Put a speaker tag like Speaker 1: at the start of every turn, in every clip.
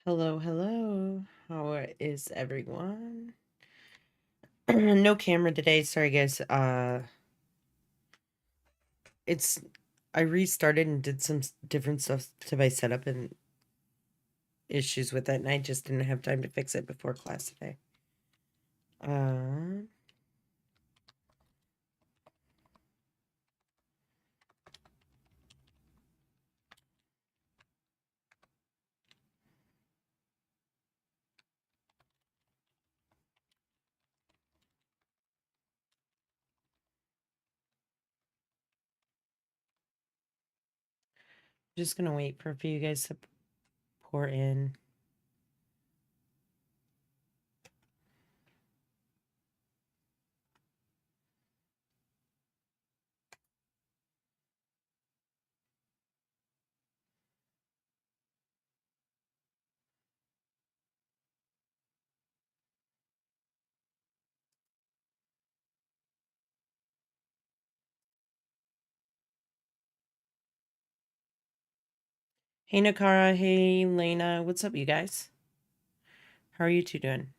Speaker 1: Hello, hello. How is everyone? No camera today. Sorry guys. It's I restarted and did some different stuff to my setup and issues with it, and I just didn't have time to fix it before class today. Uh just gonna wait for a few of you guys to pour in. Hey Nakara, hey Lena, what's up you guys? How are you two doing?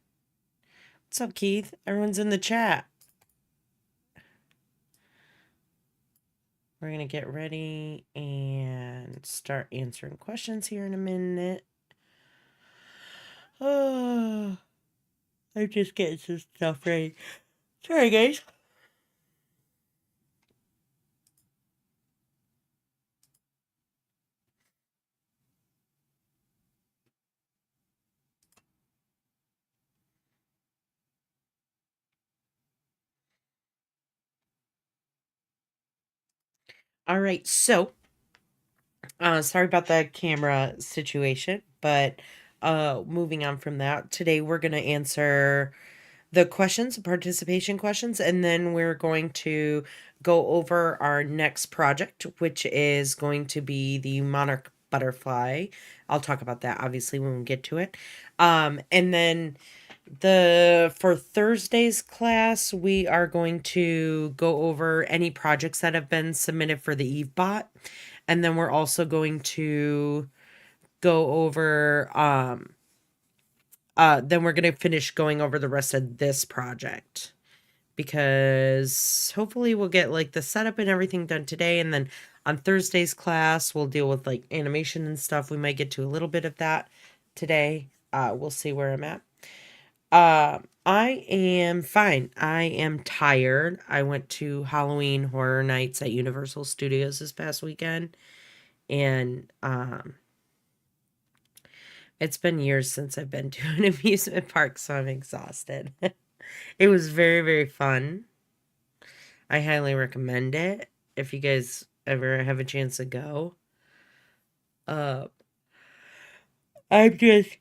Speaker 1: What's up, Keith? Everyone's in the chat. We're gonna get ready and start answering questions here in a minute. Oh, I'm just getting some stuff ready. Sorry, guys. All right, so sorry about the camera situation, but moving on from that, today we're gonna answer the questions, participation questions, and then we're going to go over our next project, which is going to be the monarch butterfly. I'll talk about that obviously when we get to it. And then for Thursday's class, we are going to go over any projects that have been submitted for the EveBot. And then we're also going to go over then we're going to finish going over the rest of this project, because hopefully we'll get like the setup and everything done today, and then on Thursday's class we'll deal with like animation and stuff. We might get to a little bit of that today. We'll see where I'm at. I am fine. I am tired. I went to Halloween Horror Nights at Universal Studios this past weekend, and it's been years since I've been to an amusement park, so I'm exhausted. It was very, very fun. I highly recommend it if you guys ever have a chance to go. Uh, I'm just,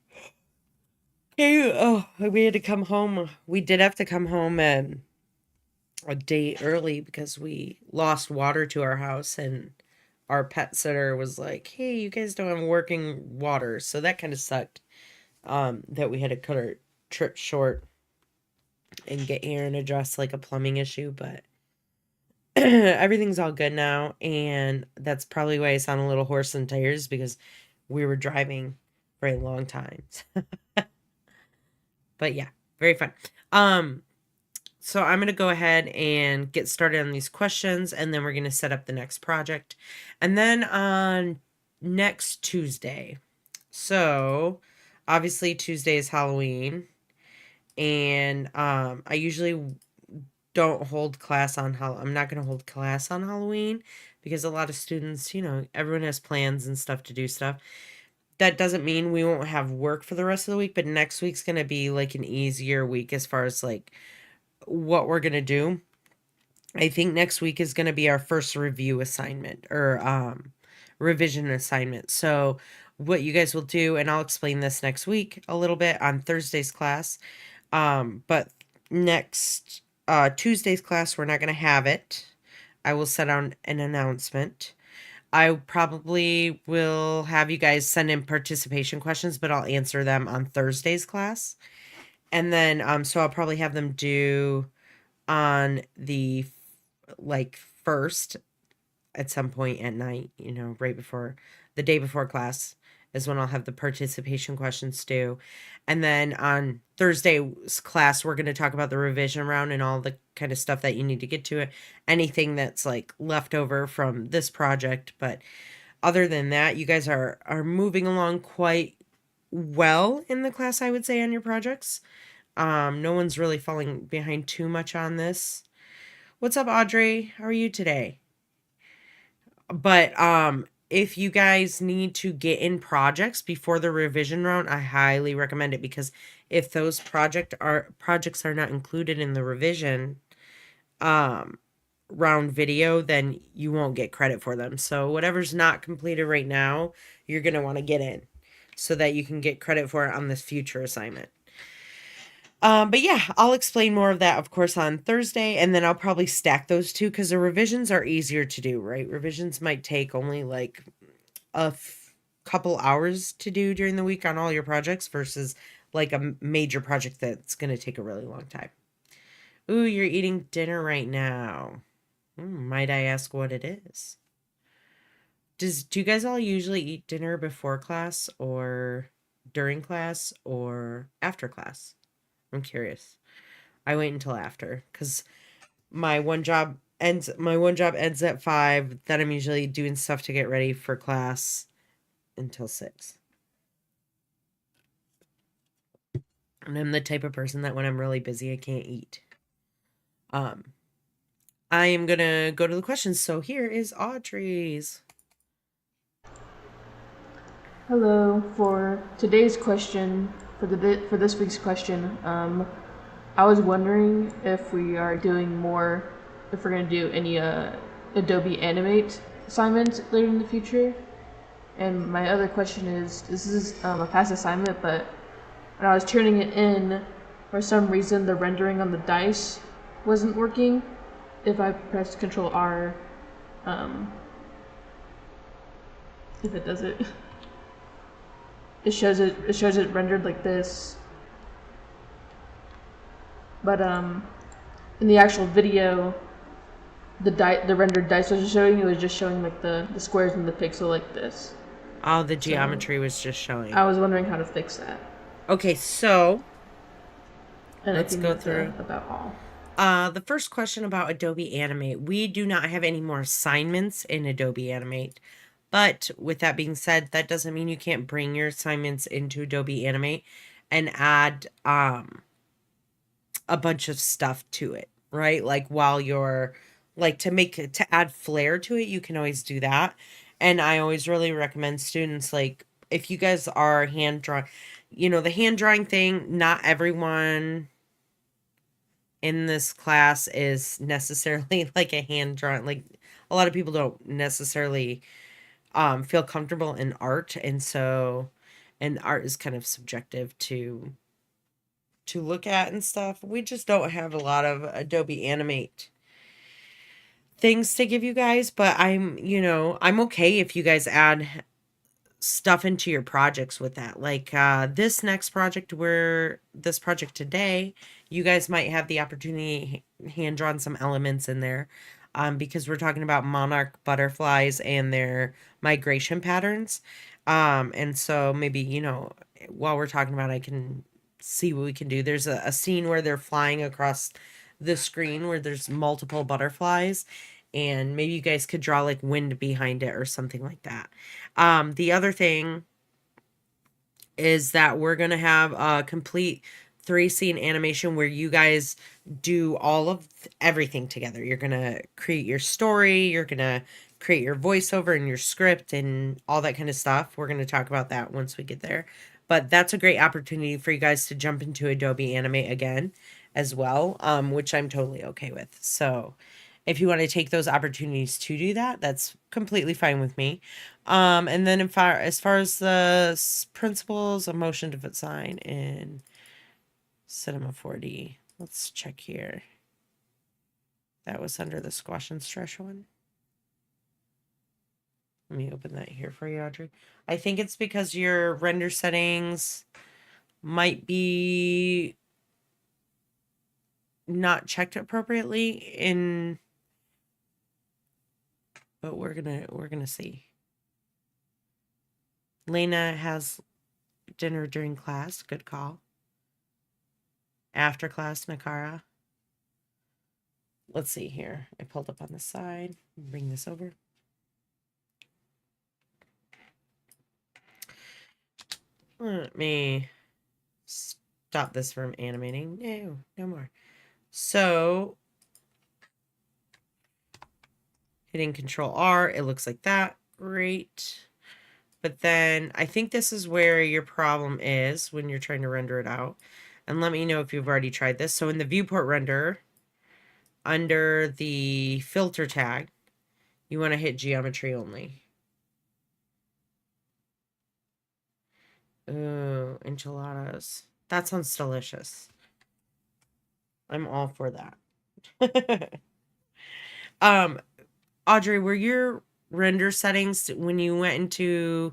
Speaker 1: we had to come home. We did have to come home a day early because we lost water to our house, and our pet sitter was like, "Hey, you guys don't have working water," so that kind of sucked. That we had to cut our trip short and get here and address like a plumbing issue, but everything's all good now, and that's probably why I sound a little hoarse and tires, because we were driving for a long time. But yeah, very fun. So I'm gonna go ahead and get started on these questions, and then we're gonna set up the next project, and then on next Tuesday. So obviously Tuesday is Halloween, and I usually don't hold class on I'm not going to hold class on Halloween, because a lot of students, everyone has plans and stuff to do stuff. That doesn't mean we won't have work for the rest of the week, but next week's going to be like an easier week as far as like what we're going to do. I think next week is going to be our first review assignment, or revision assignment. So what you guys will do, and I'll explain this next week a little bit on Thursday's class. But next Tuesday's class, we're not going to have it. I will set out an announcement. I probably will have you guys send in participation questions, but I'll answer them on Thursday's class. And then, so I'll probably have them due on the like first at some point at night, right before the day before class. is when I'll have the participation questions due. And then on Thursday's class, we're going to talk about the revision round and all the kind of stuff that you need to get to it. Anything that's like left over from this project. But other than that, you guys are moving along quite well in the class, I would say, on your projects. No one's really falling behind too much on this. What's up, Audrey? How are you today? But if you guys need to get in projects before the revision round, I highly recommend it, because if those projects are not included in the revision round video, then you won't get credit for them. So whatever's not completed right now, you're going to want to get in so that you can get credit for it on this future assignment. But yeah, I'll explain more of that, of course, on Thursday, and then I'll probably stack those two because the revisions are easier to do, right? Revisions might take only like a couple hours to do during the week on all your projects versus like a major project that's going to take a really long time. Ooh, you're eating dinner right now. Might I ask what it is? Do you guys all usually eat dinner before class or during class or after class? I'm curious. I wait until after because my one job ends at 5. Then I'm usually doing stuff to get ready for class until 6. And I'm the type of person that when I'm really busy, I can't eat. I am gonna go to the questions. So here is Audrey's.
Speaker 2: Hello. For today's question, for this week's question, I was wondering if we are doing more, if we're gonna do any Adobe Animate assignments later in the future. And my other question is, this is a past assignment, but when I was turning it in, for some reason the rendering on the dice wasn't working. If I press Control R, if it does it. It shows it rendered like this, but in the actual video, the rendered dice was showing, it was just showing like the squares in the pixel like this.
Speaker 1: Oh, the geometry was just showing.
Speaker 2: I was wondering how to fix that.
Speaker 1: Okay, so
Speaker 2: And
Speaker 1: let's go through
Speaker 2: about all.
Speaker 1: The first question about Adobe Animate. We do not have any more assignments in Adobe Animate. But with that being said, that doesn't mean you can't bring your assignments into Adobe Animate and add a bunch of stuff to it, right? Like while you're like to add flair to it, you can always do that. And I always really recommend students, like, if you guys are hand drawing, the hand drawing thing, not everyone in this class is necessarily like a hand drawing. Like, a lot of people don't necessarily feel comfortable in art, and art is kind of subjective to look at and stuff. We just don't have a lot of Adobe Animate things to give you guys, but I'm okay if you guys add stuff into your projects with that. Like this project today, you guys might have the opportunity hand drawn some elements in there. Because we're talking about monarch butterflies and their migration patterns. And so maybe, while we're talking about it, I can see what we can do. There's a scene where they're flying across the screen where there's multiple butterflies, and maybe you guys could draw like wind behind it or something like that. The other thing is that we're going to have a complete 3-scene animation where you guys do all of everything together. You're going to create your story, you're going to create your voiceover and your script and all that kind of stuff. We're going to talk about that once we get there. But that's a great opportunity for you guys to jump into Adobe Animate again as well, which I'm totally okay with. So if you want to take those opportunities to do that, that's completely fine with me. And then as far as the principles of motion design in Cinema 4D, let's check here. That was under the squash and stretch one. Let me open that here for you, Audrey. I think it's because your render settings might be not checked appropriately but we're gonna see. Lena has dinner during class. Good call. After class, Nakara. Let's see here. I pulled up on the side. Bring this over. Let me stop this from animating. No, no more. So, hitting Control R, it looks like that. Great. But then I think this is where your problem is when you're trying to render it out. And let me know if you've already tried this. So in the viewport render, under the filter tag, you want to hit geometry only. Ooh, enchiladas. That sounds delicious. I'm all for that. Audrey, were your render settings when you went into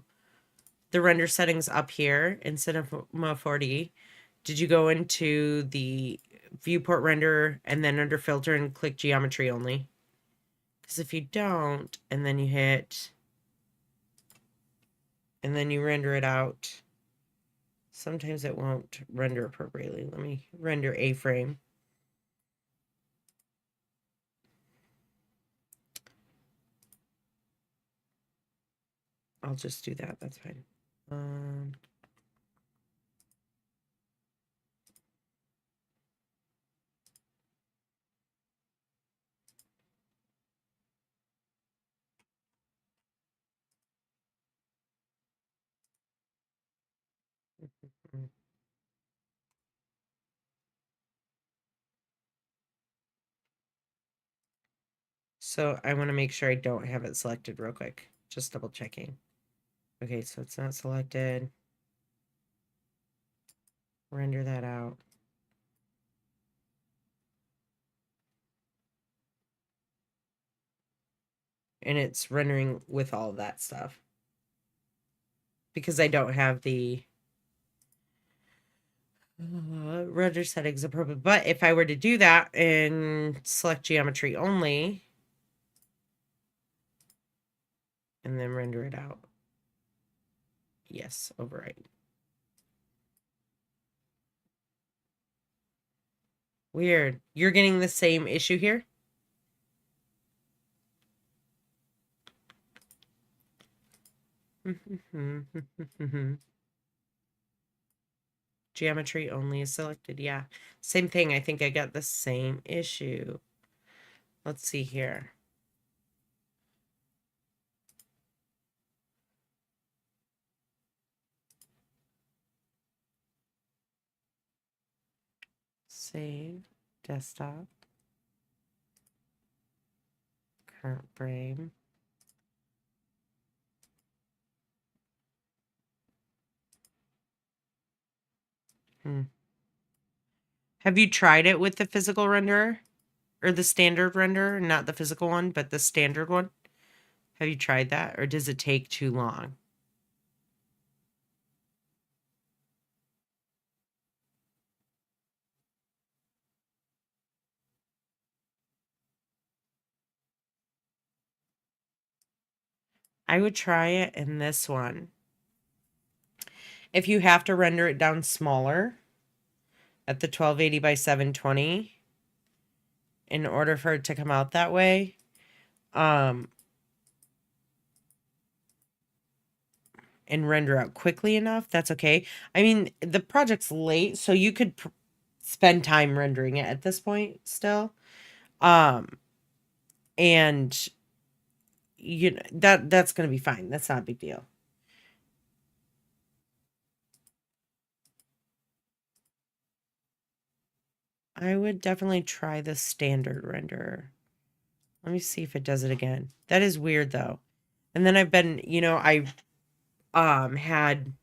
Speaker 1: the render settings up here in Cinema 4D, did you go into the viewport render and then under filter and click geometry only? Because if you don't, and then you hit, and then you render it out, sometimes it won't render appropriately. Let me render a frame. I'll just do that. That's fine. So I want to make sure I don't have it selected real quick. Just double checking. Okay, so it's not selected. Render that out. And it's rendering with all of that stuff. Because I don't have the render settings appropriate. But if I were to do that and select geometry only, and then render it out. Yes, overwrite. Weird. You're getting the same issue here? Geometry only is selected. Yeah. Same thing. I think I got the same issue. Let's see here. Save. Desktop. Current frame. Have you tried it with the physical renderer? Or the standard renderer? Not the physical one, but the standard one? Have you tried that? Or does it take too long? I would try it in this one. If you have to render it down smaller at the 1280 by 720 in order for it to come out that way, and render out quickly enough, that's okay. I mean, the project's late, so you could spend time rendering it at this point still. And you know, that's going to be fine. That's not a big deal. I would definitely try the standard renderer. Let me see if it does it again. That is weird though. And then I've been, you know, I had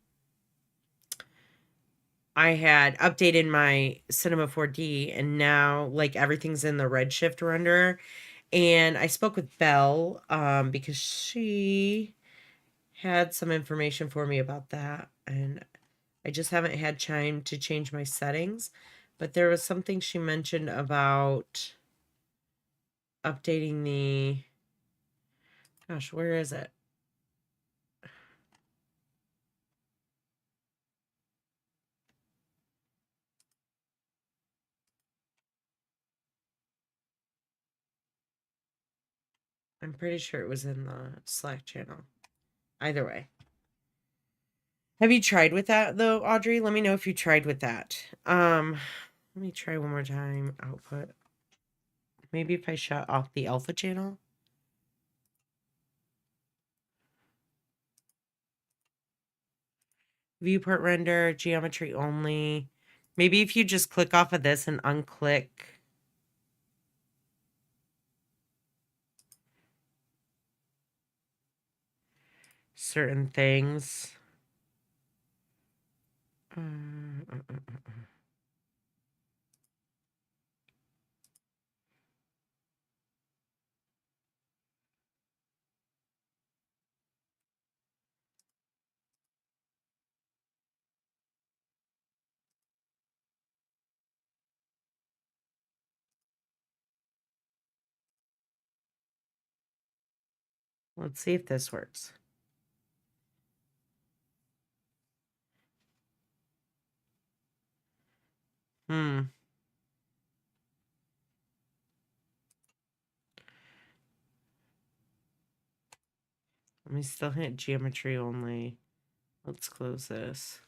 Speaker 1: updated my Cinema 4D and now like everything's in the Redshift renderer. And I spoke with Belle because she had some information for me about that. And I just haven't had time to change my settings. But there was something she mentioned about updating the... Gosh, where is it? I'm pretty sure it was in the Slack channel. Either way. Have you tried with that though, Audrey? Let me know if you tried with that. Let me try one more time. Output. Maybe if I shut off the alpha channel. Viewport render, geometry only. Maybe if you just click off of this and unclick certain things. Uh, uh, uh, uh. Let's see if this works. Hmm. Let me still hit geometry only. Let's close this.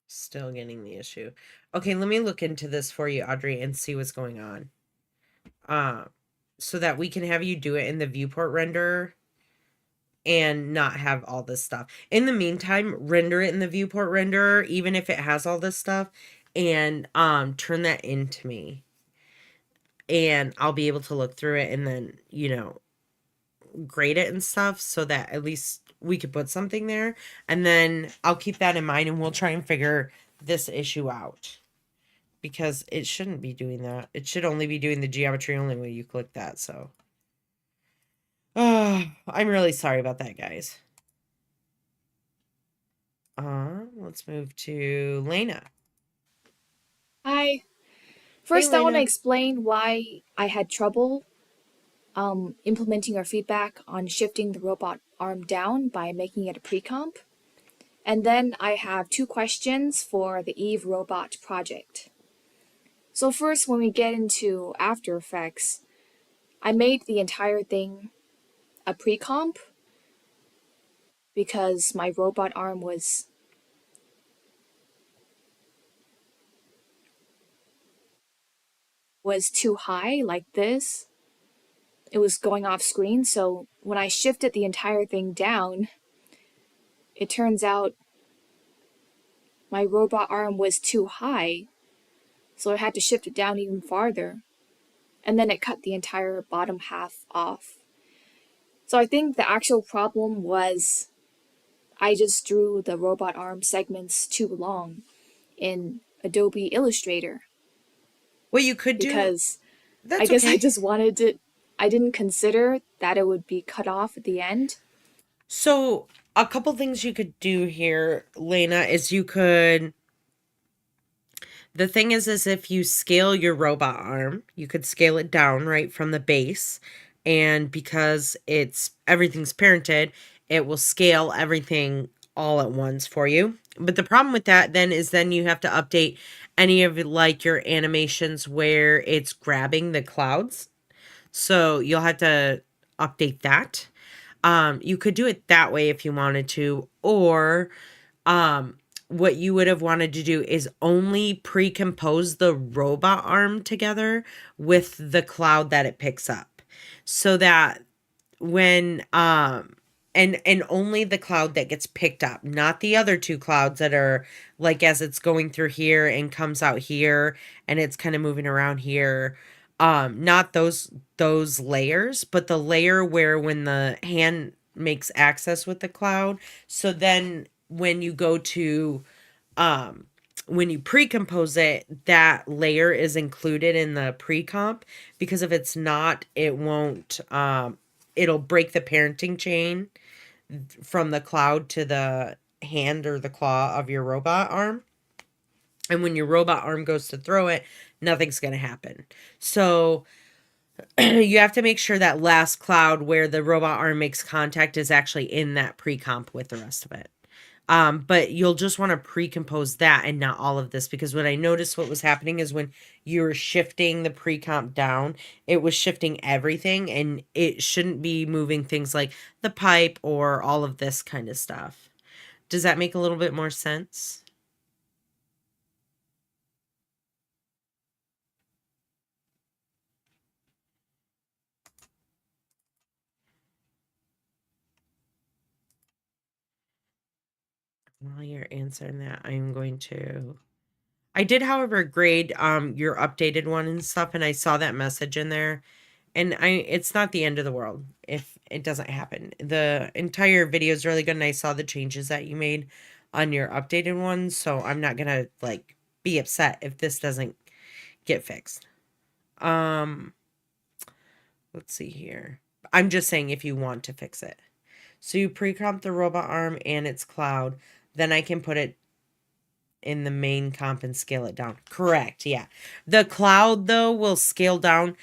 Speaker 1: Still getting the issue. Okay, let me look into this for you, Audrey, and see what's going on. So that we can have you do it in the viewport render and not have all this stuff. In the meantime, render it in the viewport renderer, even if it has all this stuff, and turn that into me. And I'll be able to look through it and then, grade it and stuff so that at least we could put something there. And then I'll keep that in mind and we'll try and figure this issue out. Because it shouldn't be doing that. It should only be doing the geometry only when you click that, so. Oh, I'm really sorry about that, guys. Let's move to Lena.
Speaker 3: Hi.
Speaker 1: Hey,
Speaker 3: First, I want to
Speaker 1: Lena.
Speaker 3: explain why I had trouble implementing our feedback on shifting the robot arm down by making it a pre-comp. And then I have two questions for the Eve robot project. So first, when we get into After Effects, I made the entire thing a pre-comp because my robot arm was too high, like this. It was going off screen, so when I shifted the entire thing down, it turns out my robot arm was too high, so I had to shift it down even farther, and then it cut the entire bottom half off. So I think the actual problem was I just drew the robot arm segments too long in Adobe Illustrator
Speaker 1: What you could do,
Speaker 3: because I
Speaker 1: that's
Speaker 3: guess I
Speaker 1: okay.
Speaker 3: just wanted it. I didn't consider that it would be cut off at the end.
Speaker 1: So, a couple things you could do here, Lena, is you could. The thing is if you scale your robot arm, you could scale it down right from the base. And because everything's parented, it will scale everything all at once for you. But the problem with that then you have to update any of like your animations where it's grabbing the clouds. So you'll have to update that. You could do it that way if you wanted to, or what you would have wanted to do is only pre-compose the robot arm together with the cloud that it picks up, so that when and only the cloud that gets picked up, not the other two clouds that are like as it's going through here and comes out here and it's kind of moving around here. Not those layers, but the layer where when the hand makes access with the cloud. So then when you go to when you pre-compose it, that layer is included in the pre-comp, because if it's not, it won't it'll break the parenting chain from the cloud to the hand or the claw of your robot arm. And when your robot arm goes to throw it, nothing's going to happen. So you have to make sure that last cloud where the robot arm makes contact is actually in that pre-comp with the rest of it. But you'll just want to pre-compose that and not all of this, because what I noticed what was happening is when you were shifting the pre-comp down, it was shifting everything, and it shouldn't be moving things like the pipe or all of this kind of stuff. Does that make a little bit more sense? While you're answering that, I'm going to. I did, however, grade your updated one and stuff, and I saw that message in there. And it's not the end of the world if it doesn't happen. The entire video is really good, and I saw the changes that you made on your updated one, so I'm not gonna like be upset if this doesn't get fixed. Let's see here. I'm just saying if you want to fix it. So you pre-comp the robot arm and its cloud, then I can put it in the main comp and scale it down. Correct, yeah. The cloud though will scale down.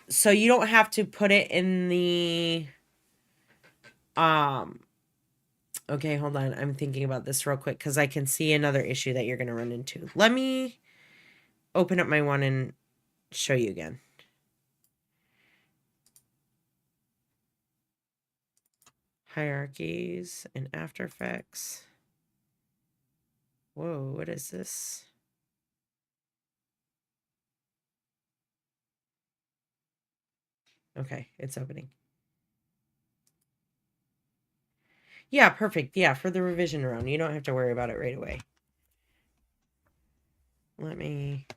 Speaker 1: So you don't have to put it in the okay, hold on. I'm thinking about this real quick because I can see another issue that you're gonna run into. Let me open up my one and show you again. Hierarchies and After Effects. Whoa, what is this? Okay, it's opening. Yeah, perfect. Yeah, for the revision round. You don't have to worry about it right away. Let me...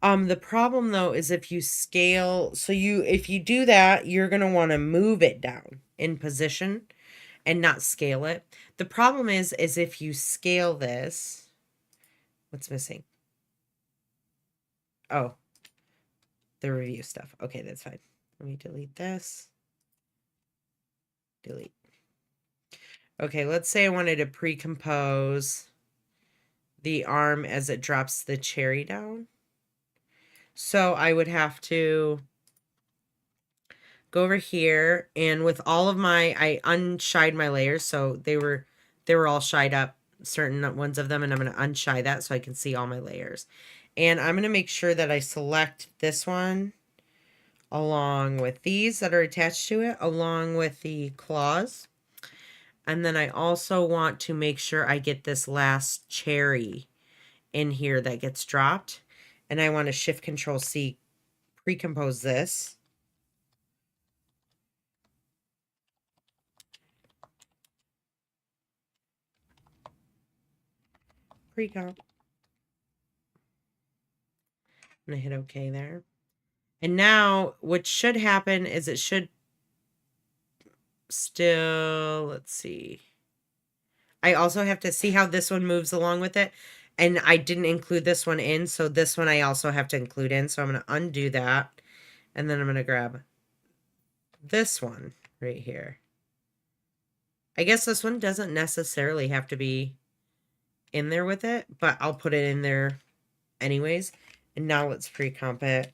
Speaker 1: the problem though is if you scale, so if you do that, you're going to want to move it down in position and not scale it. The problem is if you scale this, what's missing? Oh, the review stuff. Okay, that's fine. Let me delete this. Delete. Okay, let's say I wanted to pre-compose the arm as it drops the cherry down. So I would have to go over here, and with all of I unshied my layers, so they were all shied up, certain ones of them, and I'm going to unshy that so I can see all my layers. And I'm going to make sure that I select this one along with these that are attached to it, along with the claws. And then I also want to make sure I get this last cherry in here that gets dropped. And I want to Shift Control C, pre-compose this. Pre-comp. I'm going to hit OK there. And now what should happen is it should still, let's see. I also have to see how this one moves along with it. And I didn't include this one in, so this one I also have to include in. So I'm going to undo that. And then I'm going to grab this one right here. I guess this one doesn't necessarily have to be in there with it, but I'll put it in there anyways. And now let's pre-comp it.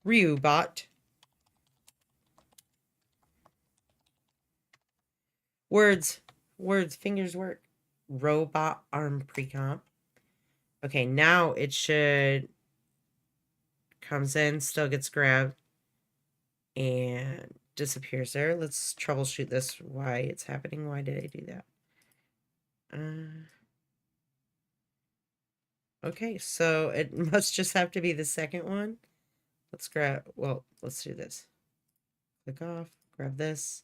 Speaker 1: Ryubot. Words, fingers work. Robot arm pre-comp. Okay, now it should comes in, still gets grabbed, and disappears there. Let's troubleshoot this, why it's happening. Why did I do that? Okay, so it must just have to be the second one. Let's grab, well, let's do this. Click off, grab this,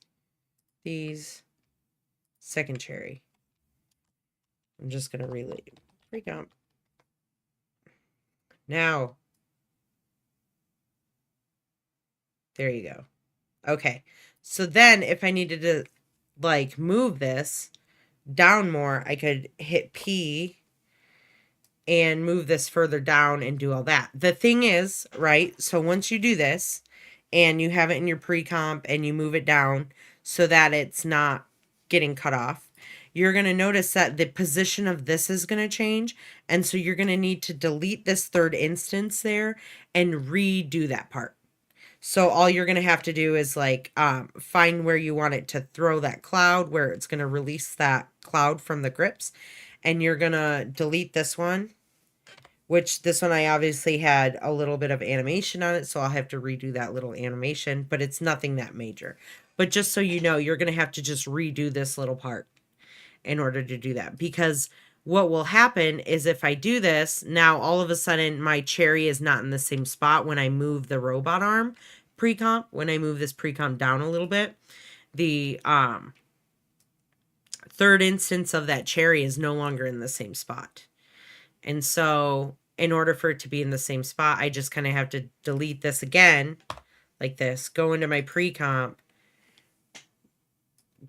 Speaker 1: these, second cherry. I'm just going to relate. Pre-comp. Now, there you go. Okay, so then if I needed to like move this down more, I could hit P and move this further down and do all that. The thing is, right, so once you do this and you have it in your pre-comp and you move it down so that it's not getting cut off, you're going to notice that the position of this is going to change. And so you're going to need to delete this third instance there and redo that part. So all you're going to have to do is like find where you want it to throw that cloud, where it's going to release that cloud from the grips. And you're going to delete this one, which this one I obviously had a little bit of animation on it. So I'll have to redo that little animation, but it's nothing that major. But just so you know, you're going to have to just redo this little part in order to do that, because what will happen is if I do this, now all of a sudden my cherry is not in the same spot when I move the robot arm pre-comp. When I move this pre-comp down a little bit, the third instance of that cherry is no longer in the same spot. And so in order for it to be in the same spot, I just kind of have to delete this again, like this, go into my pre-comp,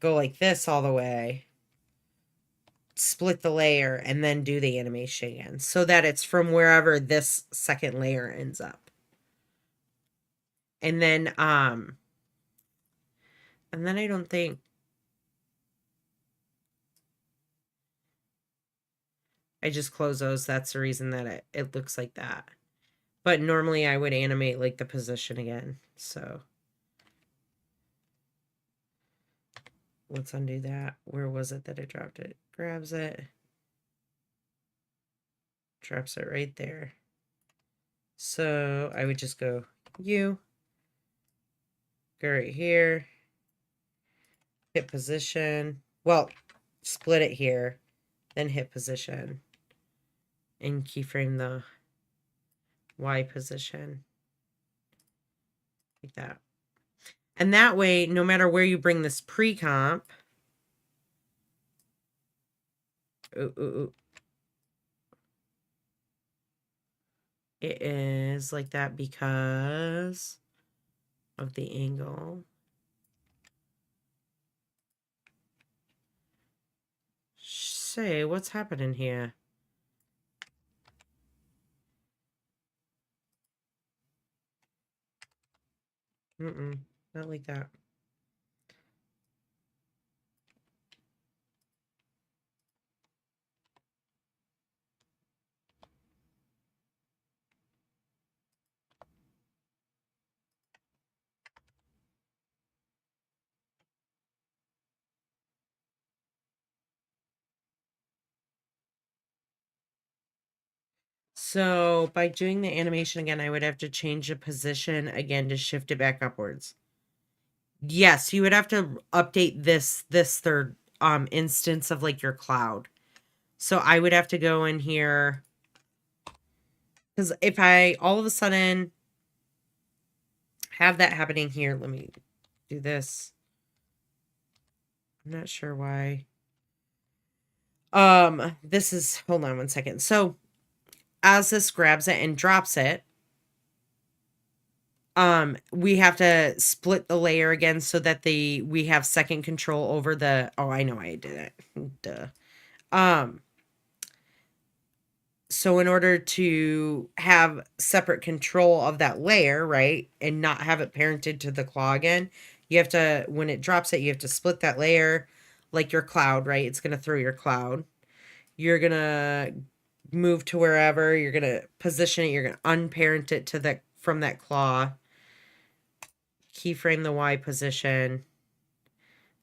Speaker 1: go like this all the way, split the layer, and then do the animation again so that it's from wherever this second layer ends up. And then I don't think I just close those. That's the reason that it looks like that. But normally I would animate like the position again. So let's undo that. Where was it that I dropped it? Grabs it. Drops it right there. So I would just go go right here, hit position. Well, split it here, then hit position, and keyframe the Y position like that. And that way, no matter where you bring this pre-comp, it is like that because of the angle. Say, what's happening here? Not like that. So by doing the animation again, I would have to change the position again to shift it back upwards. Yes, you would have to update this third instance of like your cloud. So I would have to go in here, because if I all of a sudden have that happening here, let me do this. I'm not sure why. This is, hold on one second. So as this grabs it and drops it, we have to split the layer again so that we have second control over the, oh, I know I did it. Duh. So in order to have separate control of that layer, right, and not have it parented to the claw again, you have to, when it drops it, you have to split that layer like your cloud, right? It's going to throw your cloud. You're going to move to wherever, you're going to position it, you're going to unparent it to the, from that claw, keyframe the Y position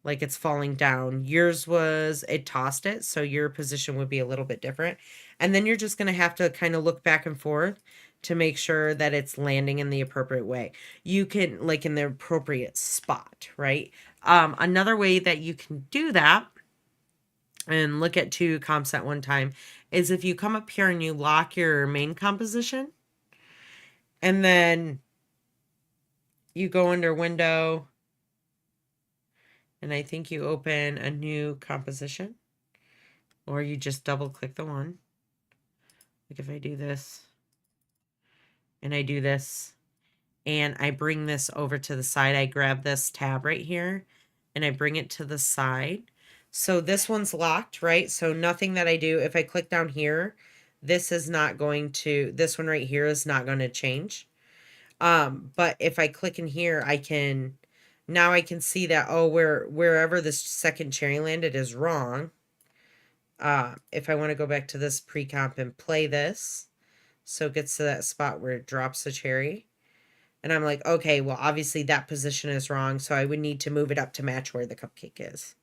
Speaker 1: like it's falling down. Yours was, it tossed it, so your position would be a little bit different. And then you're just going to have to kind of look back and forth to make sure that it's landing in the appropriate way. You can, like, in the appropriate spot, right? Another way that you can do that and look at two comps at one time is if you come up here and you lock your main composition, and then you go under window, and I think you open a new composition, or you just double click the one. Like if I do this and I do this and I bring this over to the side, I grab this tab right here and I bring it to the side. So this one's locked, right? So nothing that I do, if I click down here, this is not going to, this one right here is not going to change. But if I click in here, I can, now I can see that, oh, wherever this second cherry landed is wrong. If I want to go back to this pre-comp and play this, so it gets to that spot where it drops the cherry, And I'm like, okay, well, obviously that position is wrong, so I would need to move it up to match where the cupcake is.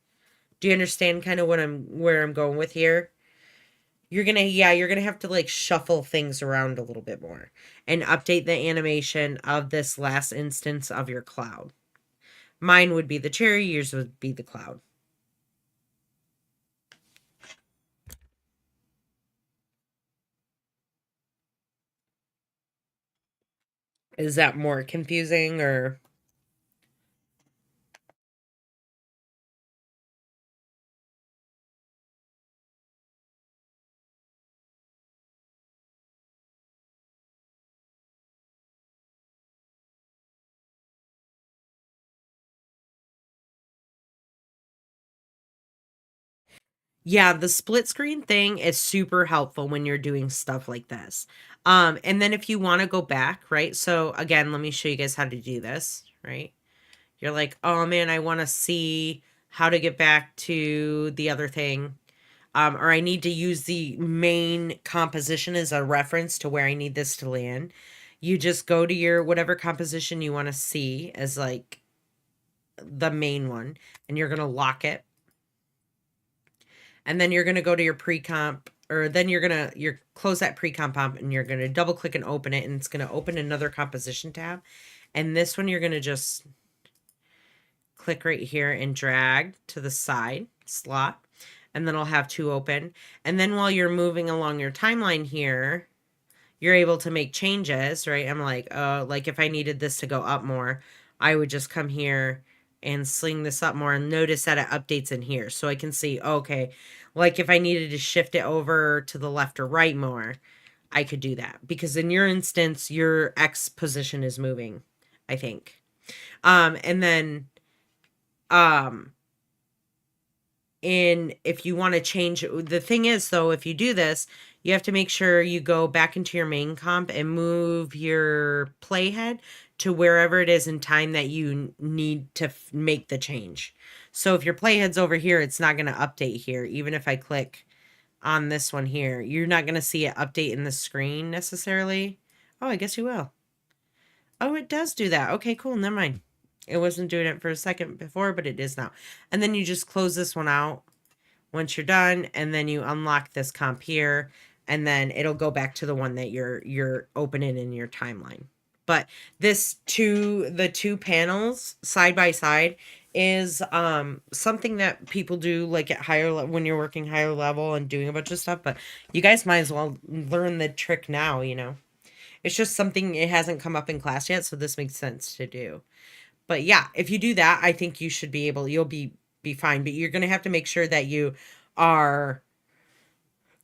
Speaker 1: Do you understand kind of where I'm going with here? You're gonna have to like shuffle things around a little bit more and update the animation of this last instance of your cloud. Mine would be the cherry, yours would be the cloud. Is that more confusing or? Yeah, the split screen thing is super helpful when you're doing stuff like this. And then if you want to go back, right? So again, let me show you guys how to do this, right? You're like, oh man, I want to see how to get back to the other thing. Or I need to use the main composition as a reference to where I need this to land. You just go to your whatever composition you want to see as like the main one, and you're going to lock it. And then you're going to go to your pre-comp, or then you're close that pre-comp up, and you're going to double click and open it, and it's going to open another composition tab. And this one you're going to just click right here and drag to the side slot, and then I'll have two open. And then while you're moving along your timeline here, you're able to make changes, right? I'm like if I needed this to go up more, I would just come here and sling this up more, and notice that it updates in here. So I can see, okay, like if I needed to shift it over to the left or right more, I could do that. Because in your instance, your X position is moving, I think. And then if you want to change, the thing is though, if you do this, you have to make sure you go back into your main comp and move your playhead to wherever it is in time that you need to make the change. So if your playhead's over here, it's not going to update here. Even if I click on this one here, you're not going to see it update in the screen necessarily. Oh, I guess you will. Oh, it does do that. Okay, cool. Never mind. It wasn't doing it for a second before, but it is now. And then you just close this one out once you're done, and then you unlock this comp here, and then it'll go back to the one that you're opening in your timeline. But the two panels side by side is something that people do like at when you're working higher level and doing a bunch of stuff. But you guys might as well learn the trick now, you know. It's just something, it hasn't come up in class yet, so this makes sense to do. But yeah, if you do that, I think you should be able, you'll be fine. But you're going to have to make sure that you are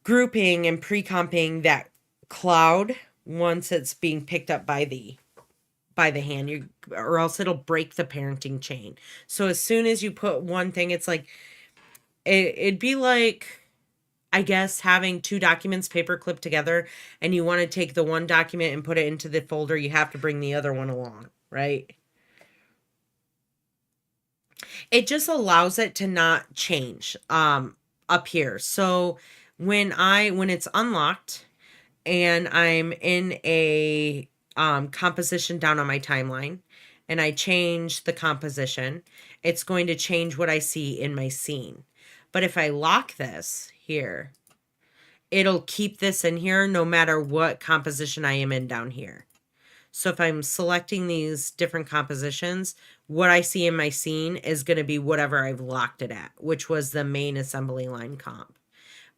Speaker 1: grouping and pre-comping that cloud once it's being picked up by the hand, or else it'll break the parenting chain. So as soon as you put one thing, it's like it'd be like, I guess, having two documents paper clipped together, and you want to take the one document and put it into the folder, you have to bring the other one along, right? It just allows it to not change up here. So when it's unlocked and I'm in a composition down on my timeline, and I change the composition, it's going to change what I see in my scene. But if I lock this here, it'll keep this in here no matter what composition I am in down here. So if I'm selecting these different compositions, what I see in my scene is going to be whatever I've locked it at, which was the main assembly line comp.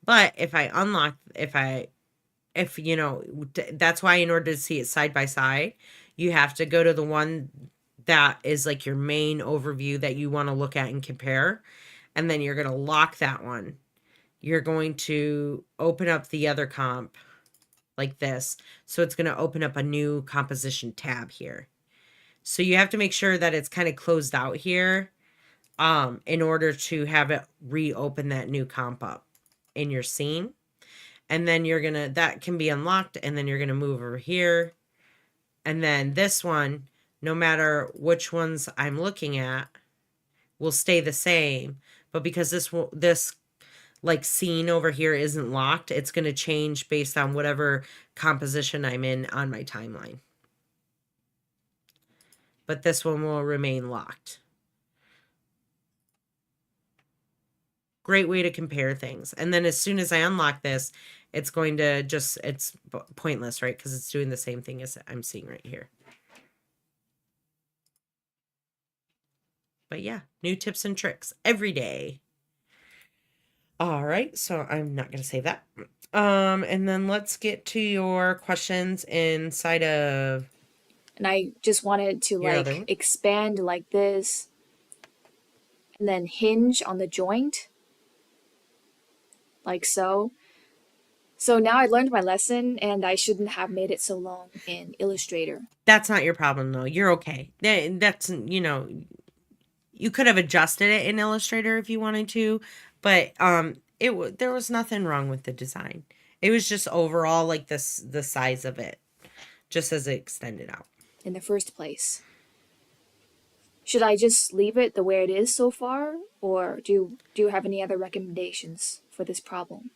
Speaker 1: But if I unlock, if you know, that's why in order to see it side by side, you have to go to the one that is like your main overview that you want to look at and compare. And then you're going to lock that one. You're going to open up the other comp like this. So it's going to open up a new composition tab here. So you have to make sure that it's kind of closed out here in order to have it reopen that new comp up in your scene. And then that can be unlocked, and then you're going to move over here. And then this one, no matter which ones I'm looking at, will stay the same. But because this like scene over here isn't locked, it's going to change based on whatever composition I'm in on my timeline. but this one will remain locked. Great way to compare things. And then as soon as I unlock this, it's going to just, it's pointless, right? Because it's doing the same thing as I'm seeing right here. But yeah, new tips and tricks every day. All right, so I'm not going to save that. And then let's get to your questions inside of
Speaker 3: And I just wanted to
Speaker 1: your other one.
Speaker 3: expand like this and then hinge on the joint like so. So now I learned my lesson and I shouldn't have made it so long in Illustrator.
Speaker 1: That's not your problem though. You're okay. That's, you know, you could have adjusted it in Illustrator if you wanted to, but there was nothing wrong with the design. It was just overall like this the size of it, just as it extended out.
Speaker 3: In the first place. Should I just leave it the way it is so far, or do you have any other recommendations for this problem?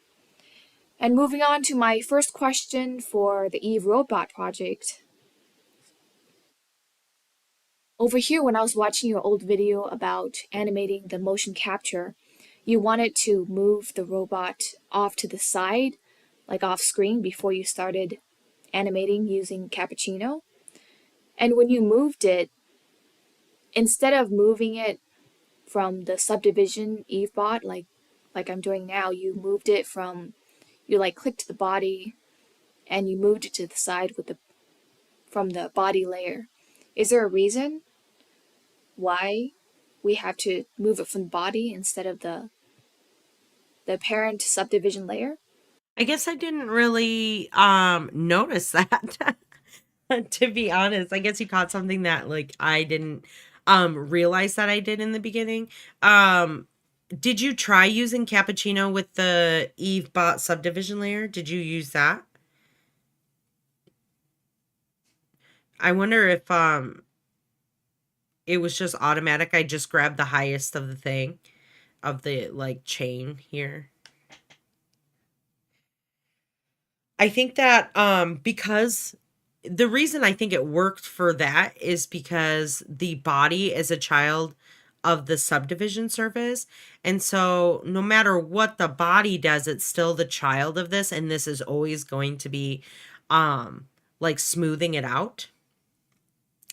Speaker 3: And moving on to my first question for the Eve Robot project. Over here, when I was watching your old video about animating the motion capture, you wanted to move the robot off to the side, like off screen, before you started animating using Cappuccino. And when you moved it, instead of moving it from the subdivision EveBot, like I'm doing now, you moved it from, you clicked the body and you moved it to the side from the body layer. Is there a reason why we have to move it from the body instead of the parent subdivision layer?
Speaker 1: I guess I didn't really notice that. To be honest, I guess you caught something that like I didn't realize that I did in the beginning. Did you try using Cappuccino with the EveBot subdivision layer? Did you use that? I wonder if it was just automatic. I just grabbed the highest of the thing of the like chain here. I think that because the reason I think it worked for that is because the body is a child of the subdivision surface. And so no matter what the body does, it's still the child of this. And this is always going to be like smoothing it out.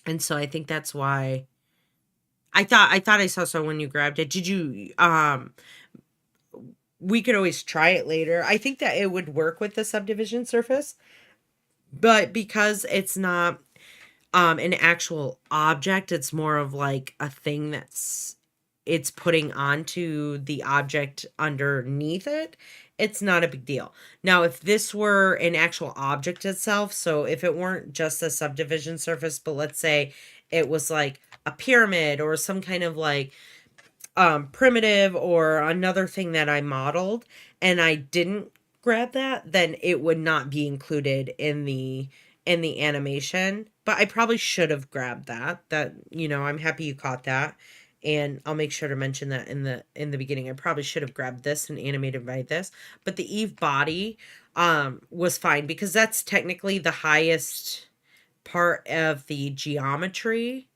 Speaker 1: And so I think that's why I thought I saw so when you grabbed it. Did you we could always try it later. I think that it would work with the subdivision surface. But because it's not an actual object, it's more of like a thing it's putting onto the object underneath it. It's not a big deal. Now, if this were an actual object itself, so if it weren't just a subdivision surface, but let's say it was like a pyramid or some kind of like primitive or another thing that I modeled and I didn't grab that, then it would not be included in the animation. But I probably should have grabbed that. I'm happy you caught that. And I'll make sure to mention that in the beginning. I probably should have grabbed this and animated by this. But the Eve body was fine because that's technically the highest part of the geometry.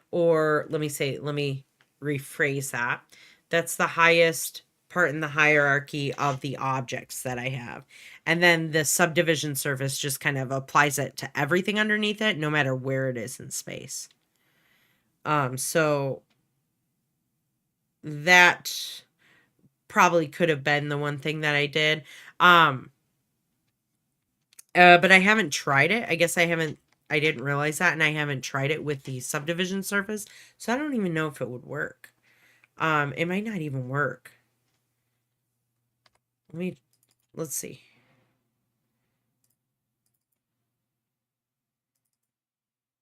Speaker 1: Or let me rephrase that. That's the highest part in the hierarchy of the objects that I have. And then the subdivision surface just kind of applies it to everything underneath it, no matter where it is in space. So that probably could have been the one thing that I did. But I haven't tried it. I guess I didn't realize that, and I haven't tried it with the subdivision surface, so I don't even know if it would work. It might not even work. Let's see.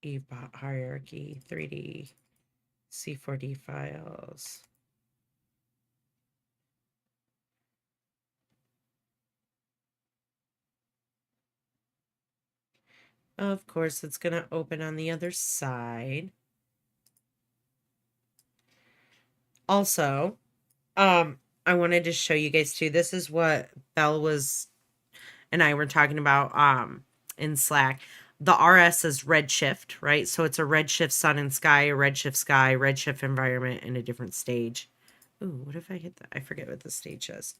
Speaker 1: EveBot hierarchy 3D C4D files. Of course, it's going to open on the other side. Also, I wanted to show you guys too. This is what Belle and I were talking about in Slack. the RS is redshift, right? So it's a redshift sun and sky, a redshift sky, redshift environment, and a different stage. Ooh, what if I hit that? I forget what the stage is.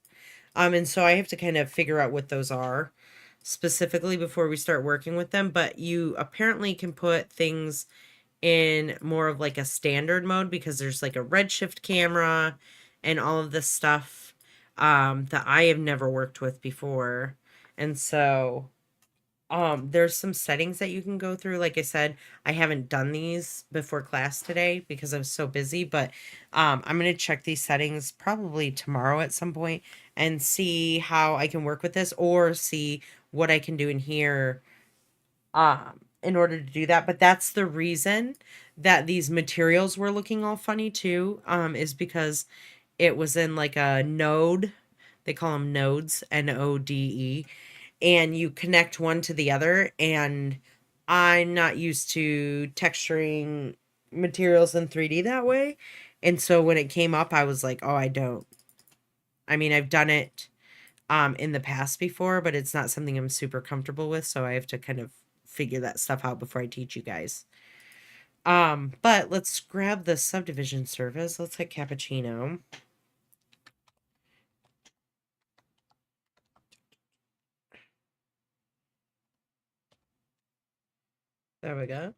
Speaker 1: And so I have to kind of figure out what those are specifically before we start working with them. But you apparently can put things in more of like a standard mode because there's like a redshift camera and all of this stuff that I have never worked with before. And so there's some settings that you can go through. Like I said, I haven't done these before class today because I was so busy, but I'm going to check these settings probably tomorrow at some point and see how I can work with this or see what I can do in here in order to do that. But that's the reason that these materials were looking all funny too, is because it was in like a node. They call them nodes, NODE, and you connect one to the other. And I'm not used to texturing materials in 3D that way. And so when it came up, I was like, oh, I don't. I mean, I've done it in the past before, but it's not something I'm super comfortable with. So I have to kind of figure that stuff out before I teach you guys. But let's grab the subdivision service. Let's hit cappuccino. There we go.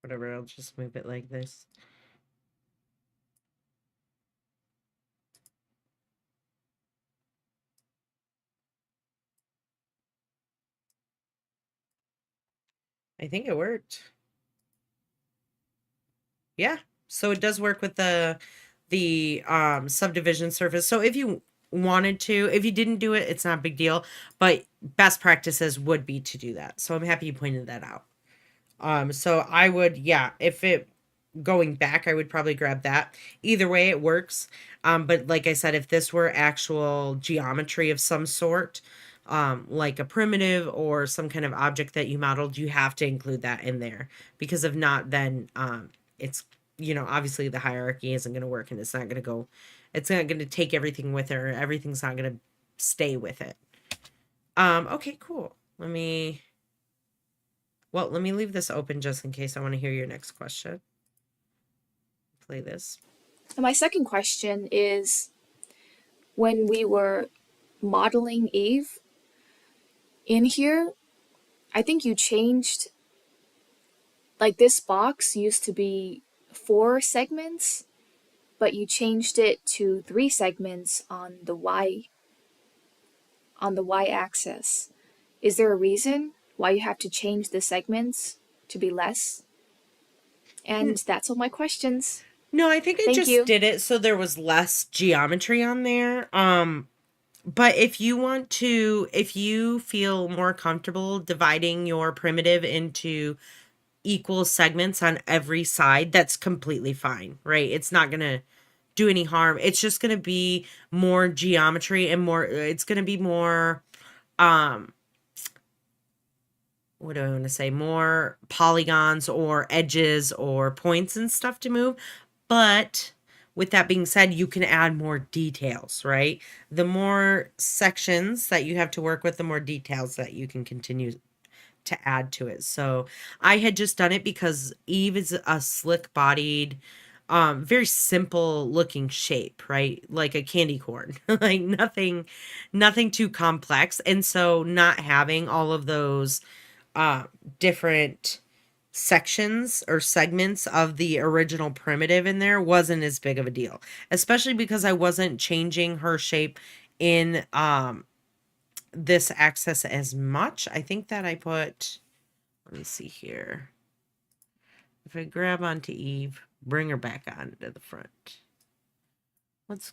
Speaker 1: Whatever, I'll just move it like this. I think it worked. Yeah. So it does work with the subdivision surface. So if you wanted to, if you didn't do it, it's not a big deal, but best practices would be to do that. So I'm happy you pointed that out. So I would, yeah, if it going back, I would probably grab that. Either way, it works. But like I said, if this were actual geometry of some sort, like a primitive or some kind of object that you modeled, you have to include that in there because if not, then it's, obviously the hierarchy isn't going to work and it's not going to go, it's not going to take everything with it or everything's not going to stay with it. Okay, cool. Let me leave this open just in case I want to hear your next question. Play this.
Speaker 3: My second question is, when we were modeling Eve in here, I think you changed, like this box used to be 4 segments, but you changed it to 3 segments on the y-axis. Is there a reason why you have to change the segments to be less? And that's all my questions.
Speaker 1: No, I think I
Speaker 3: Thank
Speaker 1: just
Speaker 3: you.
Speaker 1: did it so there was less geometry on there. But if you feel more comfortable dividing your primitive into equal segments on every side, that's completely fine, right? It's not gonna do any harm. It's just gonna be more geometry and it's gonna be more, what do I want to say? More polygons or edges or points and stuff to move. But with that being said, you can add more details, right? The more sections that you have to work with, the more details that you can continue to add to it. So I had just done it because Eve is a slick bodied, very simple looking shape, right? Like a candy corn, like nothing too complex. And so not having all of those different sections or segments of the original primitive in there wasn't as big of a deal, especially because I wasn't changing her shape in this axis as much. I think that I put, let me see here. If I grab onto Eve, bring her back onto the front. Let's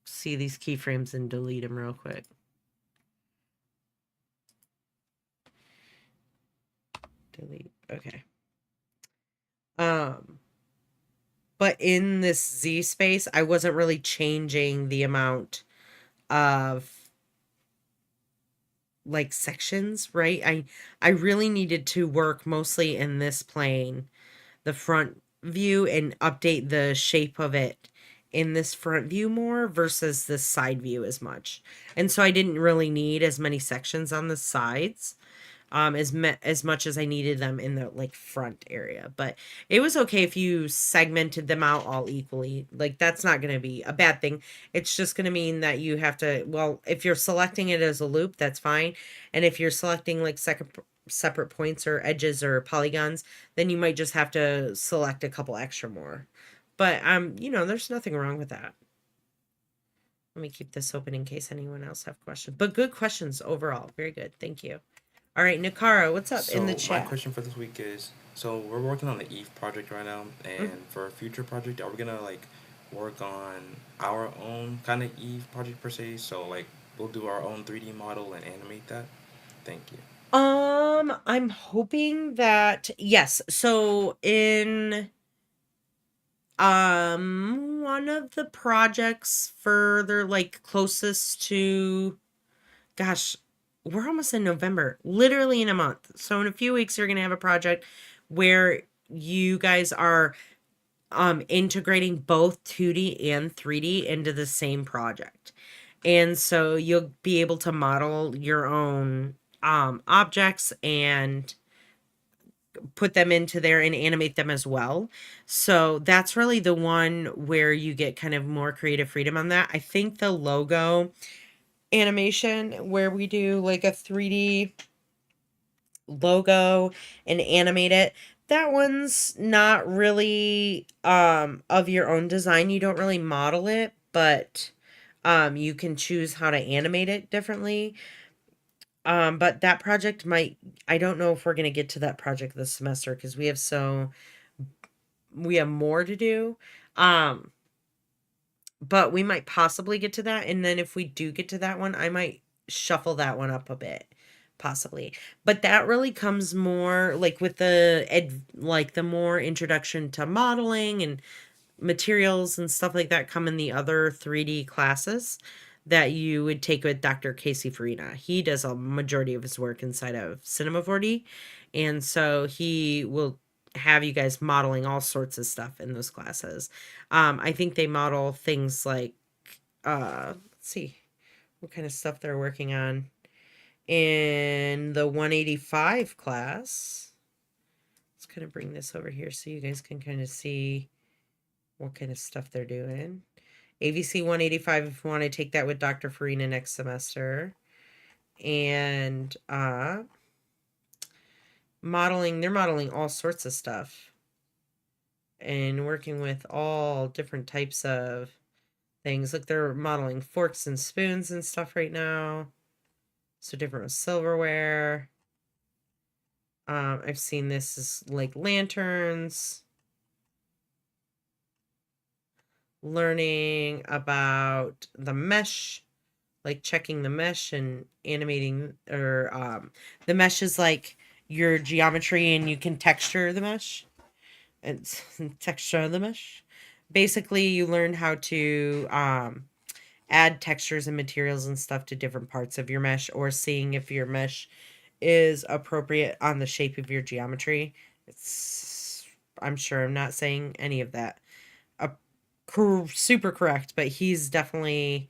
Speaker 1: see these keyframes and delete them real quick. Delete. Okay. But in this Z space, I wasn't really changing the amount of like sections, right? I really needed to work mostly in this plane, the front view and update the shape of it in this front view more versus this side view as much. And so I didn't really need as many sections on the sides as much as I needed them in the like front area. But it was okay if you segmented them out all equally. Like that's not going to be a bad thing. It's just going to mean that you have to, well, if you're selecting it as a loop, that's fine. And if you're selecting like separate points or edges or polygons, then you might just have to select a couple extra more. But you know, there's nothing wrong with that. Let me keep this open in case anyone else have questions. But good questions overall. Very good. Thank you. All right, Nakara, what's up in the
Speaker 4: So my
Speaker 1: chat?
Speaker 4: question for this week is, so we're working on the Eve project right now,
Speaker 1: Mm.
Speaker 4: and for a future project, are we gonna like work on our own kind of Eve project per se? So like we'll do our own 3D model and animate that. Thank you.
Speaker 1: I'm hoping that yes. So in one of the projects further like closest to gosh, we're almost in November, literally in a month. So in a few weeks you're going to have a project where you guys are integrating both 2D and 3D into the same project. And so you'll be able to model your own objects and put them into there and animate them as well. So that's really the one where you get kind of more creative freedom on that. I think the logo animation where we do like a 3D logo and animate it, that one's not really of your own design. You don't really model it, but you can choose how to animate it differently. But that project might, I don't know if we're going to get to that project this semester because we have more to do. Um, but we might possibly get to that. And then if we do get to that one, I might shuffle that one up a bit, possibly. But that really comes more like with like the more introduction to modeling and materials and stuff like that come in the other 3D classes that you would take with Dr. Casey Farina. He does a majority of his work inside of Cinema 4D. And so he will have you guys modeling all sorts of stuff in those classes. I think they model things like, let's see what kind of stuff they're working on in the 185 class. Let's kind of bring this over here so you guys can kind of see what kind of stuff they're doing. AVC185 if you want to take that with Dr. Farina next semester. And they're modeling all sorts of stuff and working with all different types of things. Like they're modeling forks and spoons and stuff right now. So different with silverware. I've seen this as like lanterns. Learning about the mesh, like checking the mesh and animating, or the mesh is like your geometry and you can texture the mesh. It's texture the mesh. Basically, you learn how to add textures and materials and stuff to different parts of your mesh, or seeing if your mesh is appropriate on the shape of your geometry. I'm sure I'm not saying any of that super correct, but he's definitely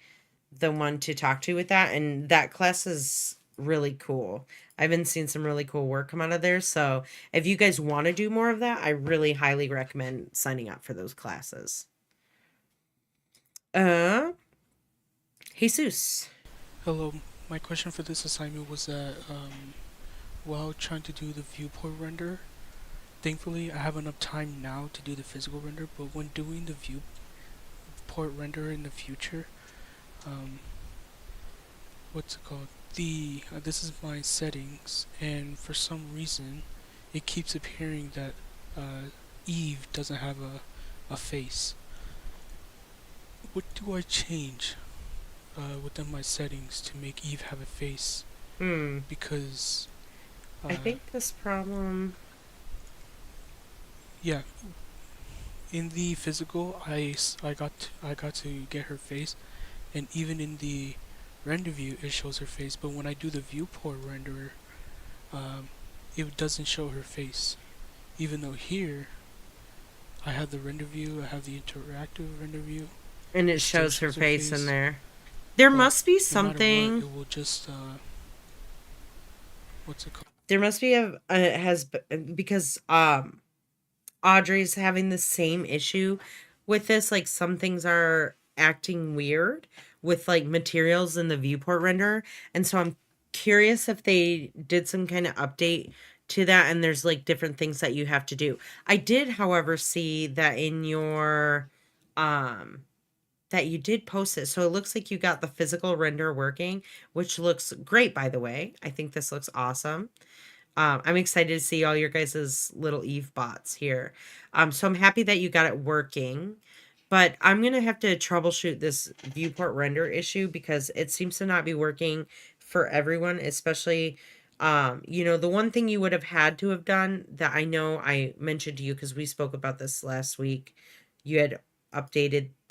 Speaker 1: the one to talk to with that. And that class is really cool. I've been seeing some really cool work come out of there. So if you guys want to do more of that, I really highly recommend signing up for those classes. Jesus.
Speaker 5: Hello, my question for this assignment was that while trying to do the viewport render, thankfully I have enough time now to do the physical render, but when doing the viewport render in the future, what's it called? This is my settings, and for some reason, it keeps appearing that Eve doesn't have a face. What do I change within my settings to make Eve have a face? Because
Speaker 1: I think this problem.
Speaker 5: Yeah, in the physical, I got to get her face, and even in the render view, it shows her face. But when I do the viewport renderer, it doesn't show her face, even though here I have the render view, I have the interactive render view.
Speaker 1: And it
Speaker 5: It still
Speaker 1: shows her
Speaker 5: shows her
Speaker 1: face in
Speaker 5: face,
Speaker 1: there. There
Speaker 5: but
Speaker 1: must be
Speaker 5: no matter what,
Speaker 1: something.
Speaker 5: it will just what's it called?
Speaker 1: There must be because Audrey's having the same issue with this. Like some things are acting weird with like materials in the viewport render. And so I'm curious if they did some kind of update to that and there's like different things that you have to do. I did, however, see that in your um that you did post it. So it looks like you got the physical render working, which looks great by the way. I think this looks awesome. I'm excited to see all your guys' little Eve bots here. So I'm happy that you got it working, but I'm gonna have to troubleshoot this viewport render issue because it seems to not be working for everyone, especially, the one thing you would have had to have done that I know I mentioned to you because we spoke about this last week. You had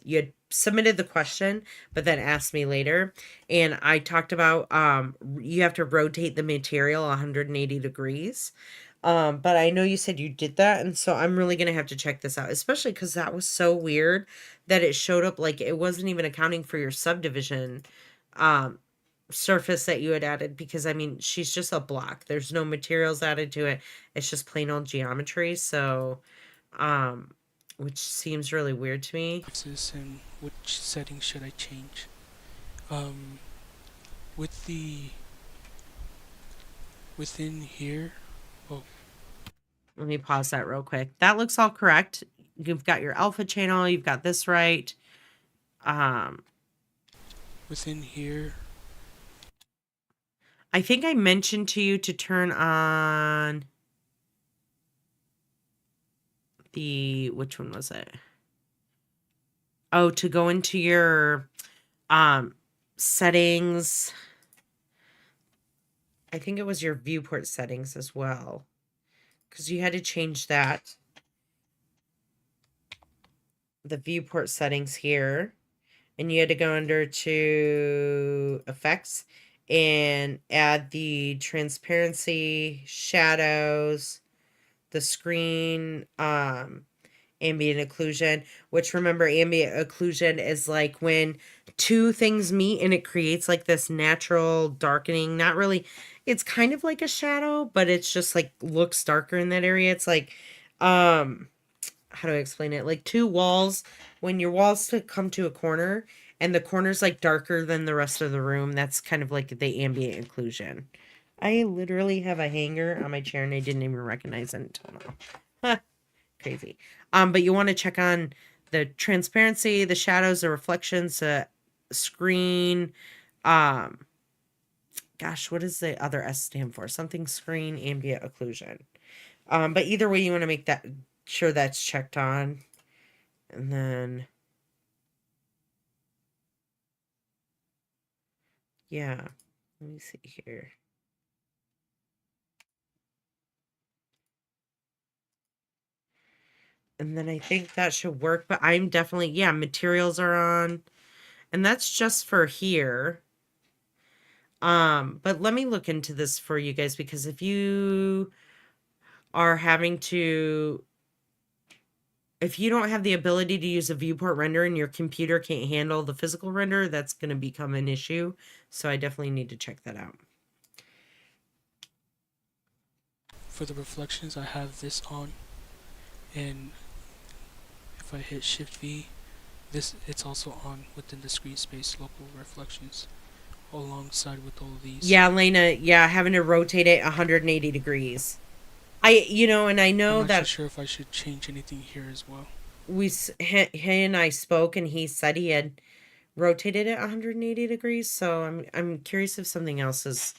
Speaker 1: you had submitted the question, but then asked me later and I talked about you have to rotate the material 180 degrees. But I know you said you did that, and so I'm really gonna have to check this out, especially because that was so weird that it showed up like it wasn't even accounting for your subdivision um surface that you had added because I mean she's just a block. There's no materials added to it. It's just plain old geometry. So um which seems really weird to me.
Speaker 5: And which settings should I change? Um, with the within here. Oh,
Speaker 1: Let me pause that real quick. That looks all correct. You've got your alpha channel, you've got this right. Um,
Speaker 5: within here.
Speaker 1: I think I mentioned to you to turn on which one was it? Oh, to go into your settings. I think it was your viewport settings as well. Because you had to change that. The viewport settings here. And you had to go under to effects and add the transparency, shadows, the screen, ambient occlusion, which remember ambient occlusion is like when two things meet and it creates like this natural darkening. Not really, it's kind of like a shadow, but it's just like looks darker in that area. It's like how do I explain it? Like two walls, when your walls to come to a corner and the corner's like darker than the rest of the room, that's kind of like the ambient occlusion. I literally have a hanger on my chair and I didn't even recognize it until now. Crazy. But you want to check on the transparency, the shadows, the reflections, the screen. Gosh, what does the other S stand for? Something screen ambient occlusion. But either way, you want to make that sure that's checked on. And then, yeah, let me see here. And then I think that should work, but I'm definitely, yeah, materials are on. And that's just for here. But let me look into this for you guys because if you are having to if you don't have the ability to use a viewport render and your computer can't handle the physical render, that's going to become an issue. So I definitely need to check that out.
Speaker 5: For the reflections, I have this on, and if I hit Shift V, it's also on within the screen space local reflections, alongside with all of these.
Speaker 1: Yeah, Lena. Yeah, having to rotate it 180 degrees. And I know
Speaker 5: I'm
Speaker 1: that
Speaker 5: not sure if I should change anything here as well.
Speaker 1: he and I spoke, and he said he had rotated it 180 degrees. So I'm curious if something else is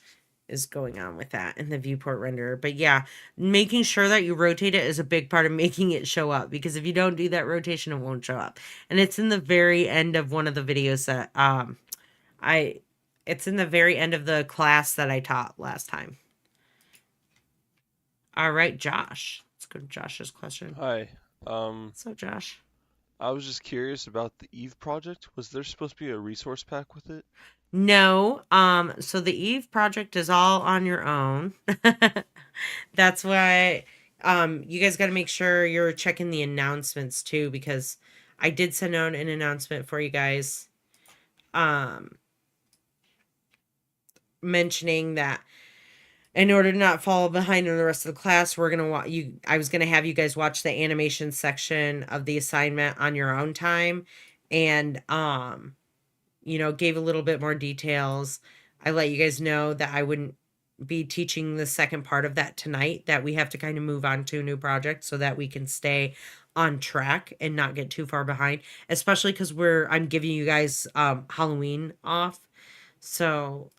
Speaker 1: going on with that in the viewport renderer. But yeah, making sure that you rotate it is a big part of making it show up, because if you don't do that rotation, it won't show up. And it's in the very end of one of the videos that it's in the very end of the class that I taught last time. All right, Josh. Let's go to Josh's question.
Speaker 6: Hi.
Speaker 1: So Josh.
Speaker 6: I was just curious about the Eve project. Was there supposed to be a resource pack with it?
Speaker 1: No, so the Eve project is all on your own. That's why you guys got to make sure you're checking the announcements too, because I did send out an announcement for you guys, mentioning that in order to not fall behind in the rest of the class, we're gonna I was gonna have you guys watch the animation section of the assignment on your own time, and gave a little bit more details. I let you guys know that I wouldn't be teaching the second part of that tonight, that we have to kind of move on to a new project so that we can stay on track and not get too far behind, especially because I'm giving you guys Halloween off. So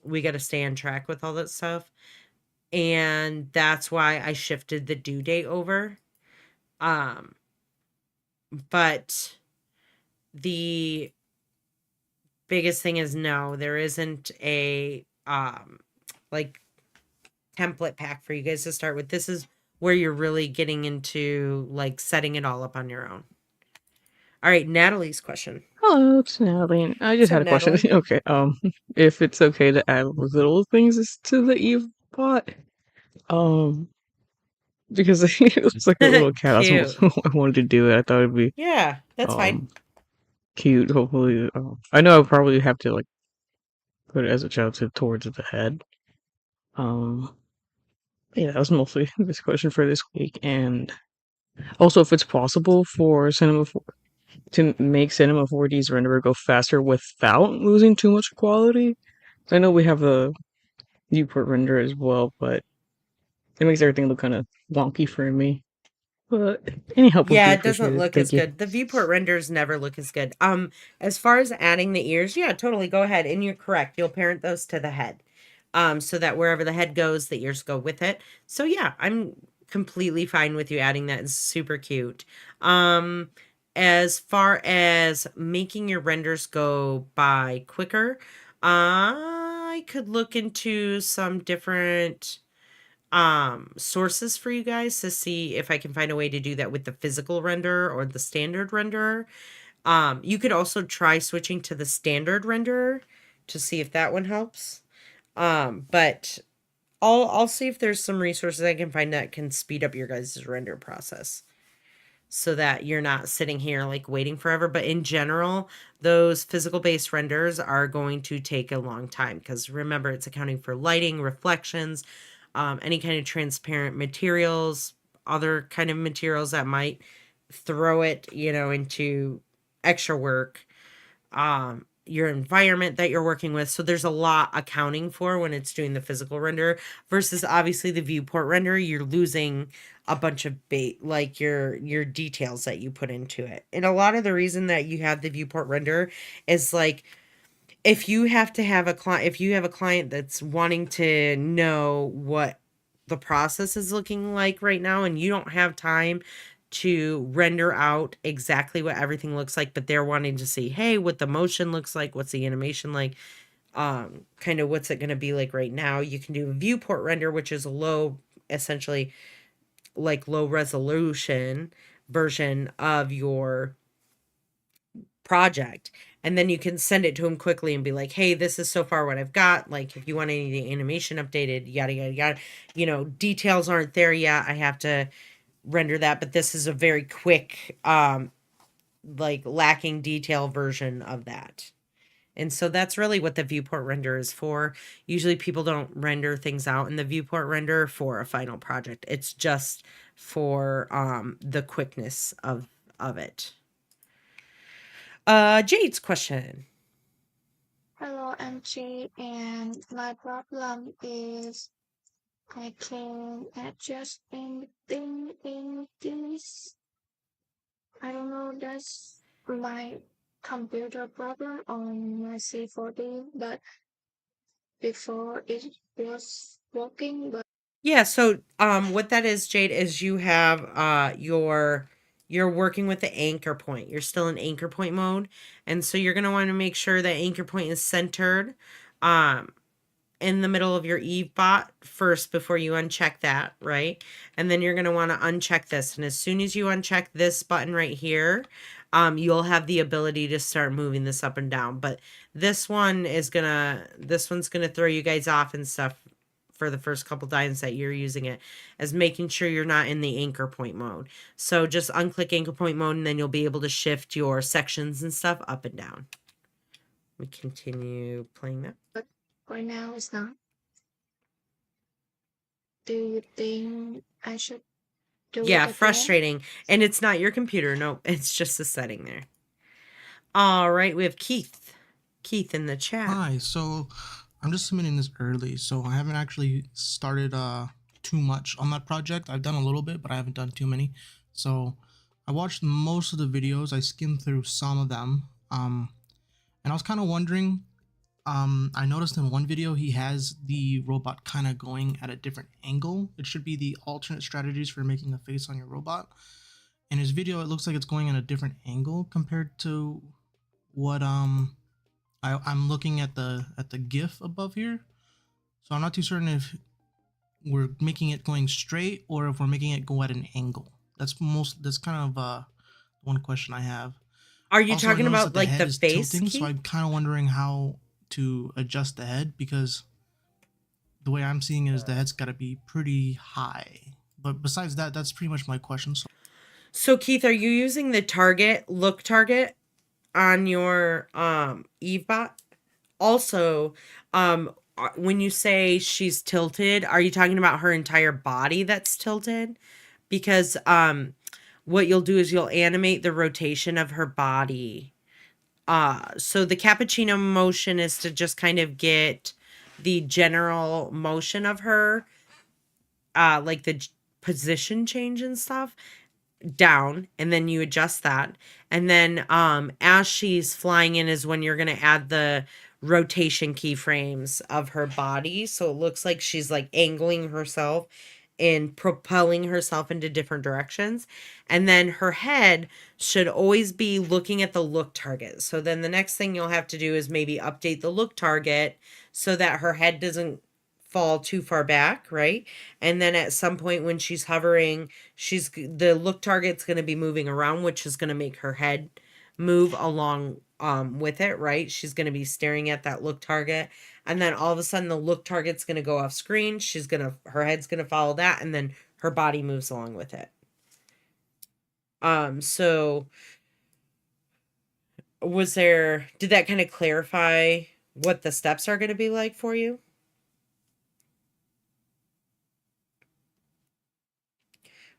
Speaker 1: we got to stay on track with all that stuff. And that's why I shifted the due date over. But the biggest thing is, no, there isn't a like template pack for you guys to start with. This is where you're really getting into like setting it all up on your own. All right, Natalie's question.
Speaker 7: Hello, it's Natalie. I just
Speaker 1: What's
Speaker 7: had
Speaker 1: up,
Speaker 7: a question.
Speaker 1: Natalie?
Speaker 7: Okay, if it's okay to add little things to the Eve bot, um, because it was like a little cat.
Speaker 1: Cute.
Speaker 7: I wanted to do it. I thought it'd be
Speaker 1: Yeah, that's fine.
Speaker 7: um cute. Hopefully, I know I'll probably have to like put it as a child to towards the head. Um, yeah, that was mostly this question for this week, and also if it's possible for to make Cinema 4D's renderer go faster without losing too much quality. I know we have a viewport render as well, but it makes everything look kind of wonky for me. But any help would be
Speaker 1: Yeah, it doesn't
Speaker 7: appreciated.
Speaker 1: look as
Speaker 7: Thank you.
Speaker 1: good. The viewport renders never look as good. As far as adding the ears, yeah, totally. Go ahead. And you're correct. You'll parent those to the head. So that wherever the head goes, the ears go with it. So yeah, I'm completely fine with you adding that. It's super cute. As far as making your renders go by quicker, I could look into some different sources for you guys to see if I can find a way to do that with the physical render or the standard renderer. You could also try switching to the standard renderer to see if that one helps. But I'll see if there's some resources I can find that can speed up your guys' render process so that you're not sitting here like waiting forever. But in general, those physical based renders are going to take a long time because remember, it's accounting for lighting, reflections, any kind of transparent materials, other kind of materials that might throw it, into extra work, your environment that you're working with. So there's a lot accounting for when it's doing the physical render versus obviously the viewport render. You're losing a bunch of like your details that you put into it. And a lot of the reason that you have the viewport render is like if you have a client that's wanting to know what the process is looking like right now and you don't have time to render out exactly what everything looks like, but they're wanting to see, hey, what the motion looks like, what's the animation like, kind of what's it going to be like right now. You can do a viewport render, which is essentially like low resolution version of your project, and then you can send it to them quickly and be like, hey, this is so far what I've got, like if you want any of the animation updated, yada yada yada, details aren't there yet, I have to render that, but this is a very quick like lacking detail version of that. And so that's really what the viewport render is for. Usually people don't render things out in the viewport render for a final project. It's just for the quickness of it. Jade's question.
Speaker 8: Hello, I'm Jade, and my problem is I can adjust anything in this. I don't know, that's my computer problem on my C40, but before it was working, but
Speaker 1: Yeah, so what that is, Jade, is you have you're working with the anchor point. You're still in anchor point mode. And so you're gonna want to make sure that anchor point is centered in the middle of your Eve bot first before you uncheck that, right? And then you're gonna want to uncheck this. And as soon as you uncheck this button right here, you'll have the ability to start moving this up and down. But this one's gonna throw you guys off and stuff for the first couple times that you're using it, as making sure you're not in the anchor point mode. So just unclick anchor point mode, and then you'll be able to shift your sections and stuff up and down. We continue playing that.
Speaker 8: But for now, it's not. Do you think I should do it
Speaker 1: Yeah,
Speaker 8: again?
Speaker 1: frustrating. And it's not your computer. Nope, it's just a setting there. All right, we have Keith. Keith in the chat.
Speaker 9: Hi, so I'm just submitting this early, so I haven't actually started too much on that project. I've done a little bit, but I haven't done too many. So I watched most of the videos. I skimmed through some of them. And I was kind of wondering, I noticed in one video he has the robot kind of going at a different angle. It should be the alternate strategies for making a face on your robot. In his video, it looks like it's going at a different angle compared to what I'm looking at the GIF above here, so I'm not too certain if we're making it going straight or if we're making it go at an angle. That's kind of one question I have.
Speaker 1: Are you
Speaker 9: Also, I
Speaker 1: talking
Speaker 9: noticed
Speaker 1: about
Speaker 9: that
Speaker 1: like
Speaker 9: head
Speaker 1: the
Speaker 9: is
Speaker 1: face?
Speaker 9: tilting,
Speaker 1: Keith?
Speaker 9: so I'm kind of wondering how to adjust the head, because the way I'm seeing it is the head's got to be pretty high. But besides that, that's pretty much my question.
Speaker 1: So Keith, are you using the look target on your EveBot? Also, when you say she's tilted, are you talking about her entire body that's tilted? Because what you'll do is you'll animate the rotation of her body. So the cappuccino motion is to just kind of get the general motion of her, like the position change and stuff down, and then you adjust that. And then as she's flying in is when you're going to add the rotation keyframes of her body, so it looks like she's like angling herself and propelling herself into different directions. And then her head should always be looking at the look target. So then the next thing you'll have to do is maybe update the look target so that her head doesn't fall too far back, right? And then at some point when she's hovering, the look target's going to be moving around, which is going to make her head move along with it, right? She's going to be staring at that look target, and then all of a sudden the look target's going to go off screen. Her head's going to follow that, and then her body moves along with it. So did that kind of clarify what the steps are going to be like for you?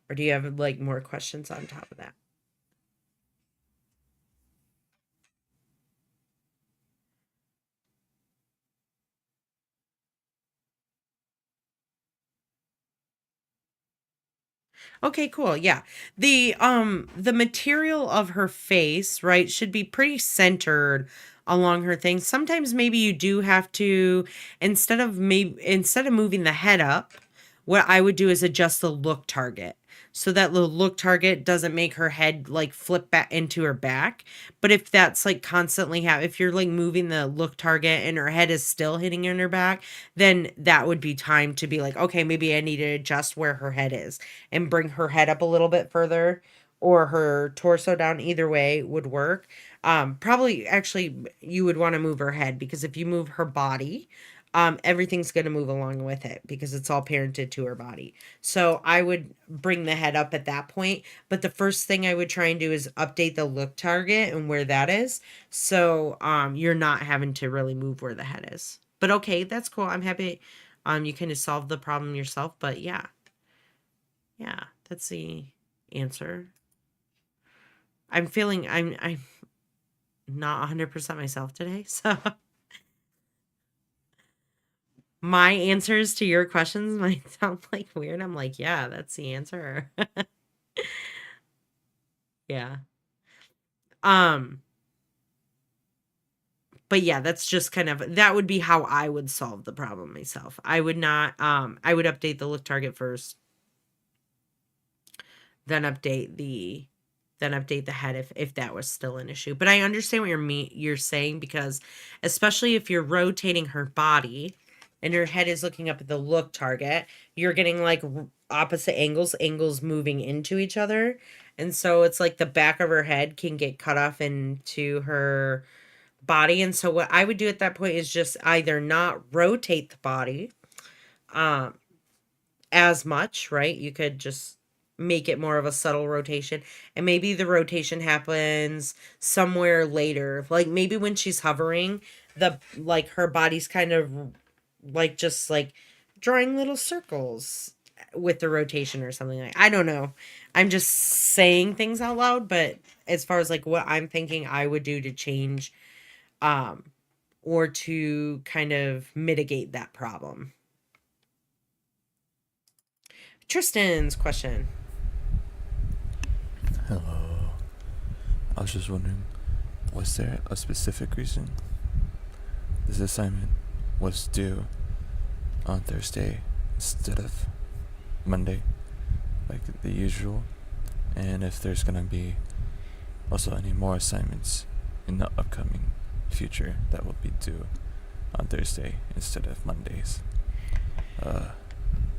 Speaker 1: Or do you have like more questions on top of that? Okay, cool. Yeah. The material of her face, right, should be pretty centered along her thing. Sometimes maybe you do have to, instead of moving the head up, what I would do is adjust the look target so that the look target doesn't make her head like flip back into her back. But if that's like constantly if you're like moving the look target and her head is still hitting in her back, then that would be time to be like, okay, maybe I need to adjust where her head is and bring her head up a little bit further, or her torso down. Either way would work. Probably actually you would want to move her head, because if you move her body, everything's going to move along with it because it's all parented to her body. So I would bring the head up at that point. But the first thing I would try and do is update the look target and where that is. So you're not having to really move where the head is. But okay, that's cool. I'm happy you kind of solved the problem yourself. But yeah. Yeah, that's the answer. I'm not 100% myself today, so my answers to your questions might sound like weird. I'm like, yeah, that's the answer. Yeah. But yeah, that's just that would be how I would solve the problem myself. I would not, I would update the look target first, then update the head if that was still an issue. But I understand what you're saying, because especially if you're rotating her body and her head is looking up at the look target, you're getting like opposite angles moving into each other. And so it's like the back of her head can get cut off into her body. And so what I would do at that point is just either not rotate the body, um as much, right? You could just make it more of a subtle rotation, and maybe the rotation happens somewhere later. Like maybe when she's hovering, the like her body's kind of like just like drawing little circles with the rotation or something like. I don't know. I'm just saying things out loud, but as far as like what I'm thinking I would do to change um or to kind of mitigate that problem. Tristan's question.
Speaker 10: Hello. I was just wondering, was there a specific reason this assignment was due on Thursday instead of Monday, like the usual? And if there's gonna be also any more assignments in the upcoming future that will be due on Thursday instead of Mondays?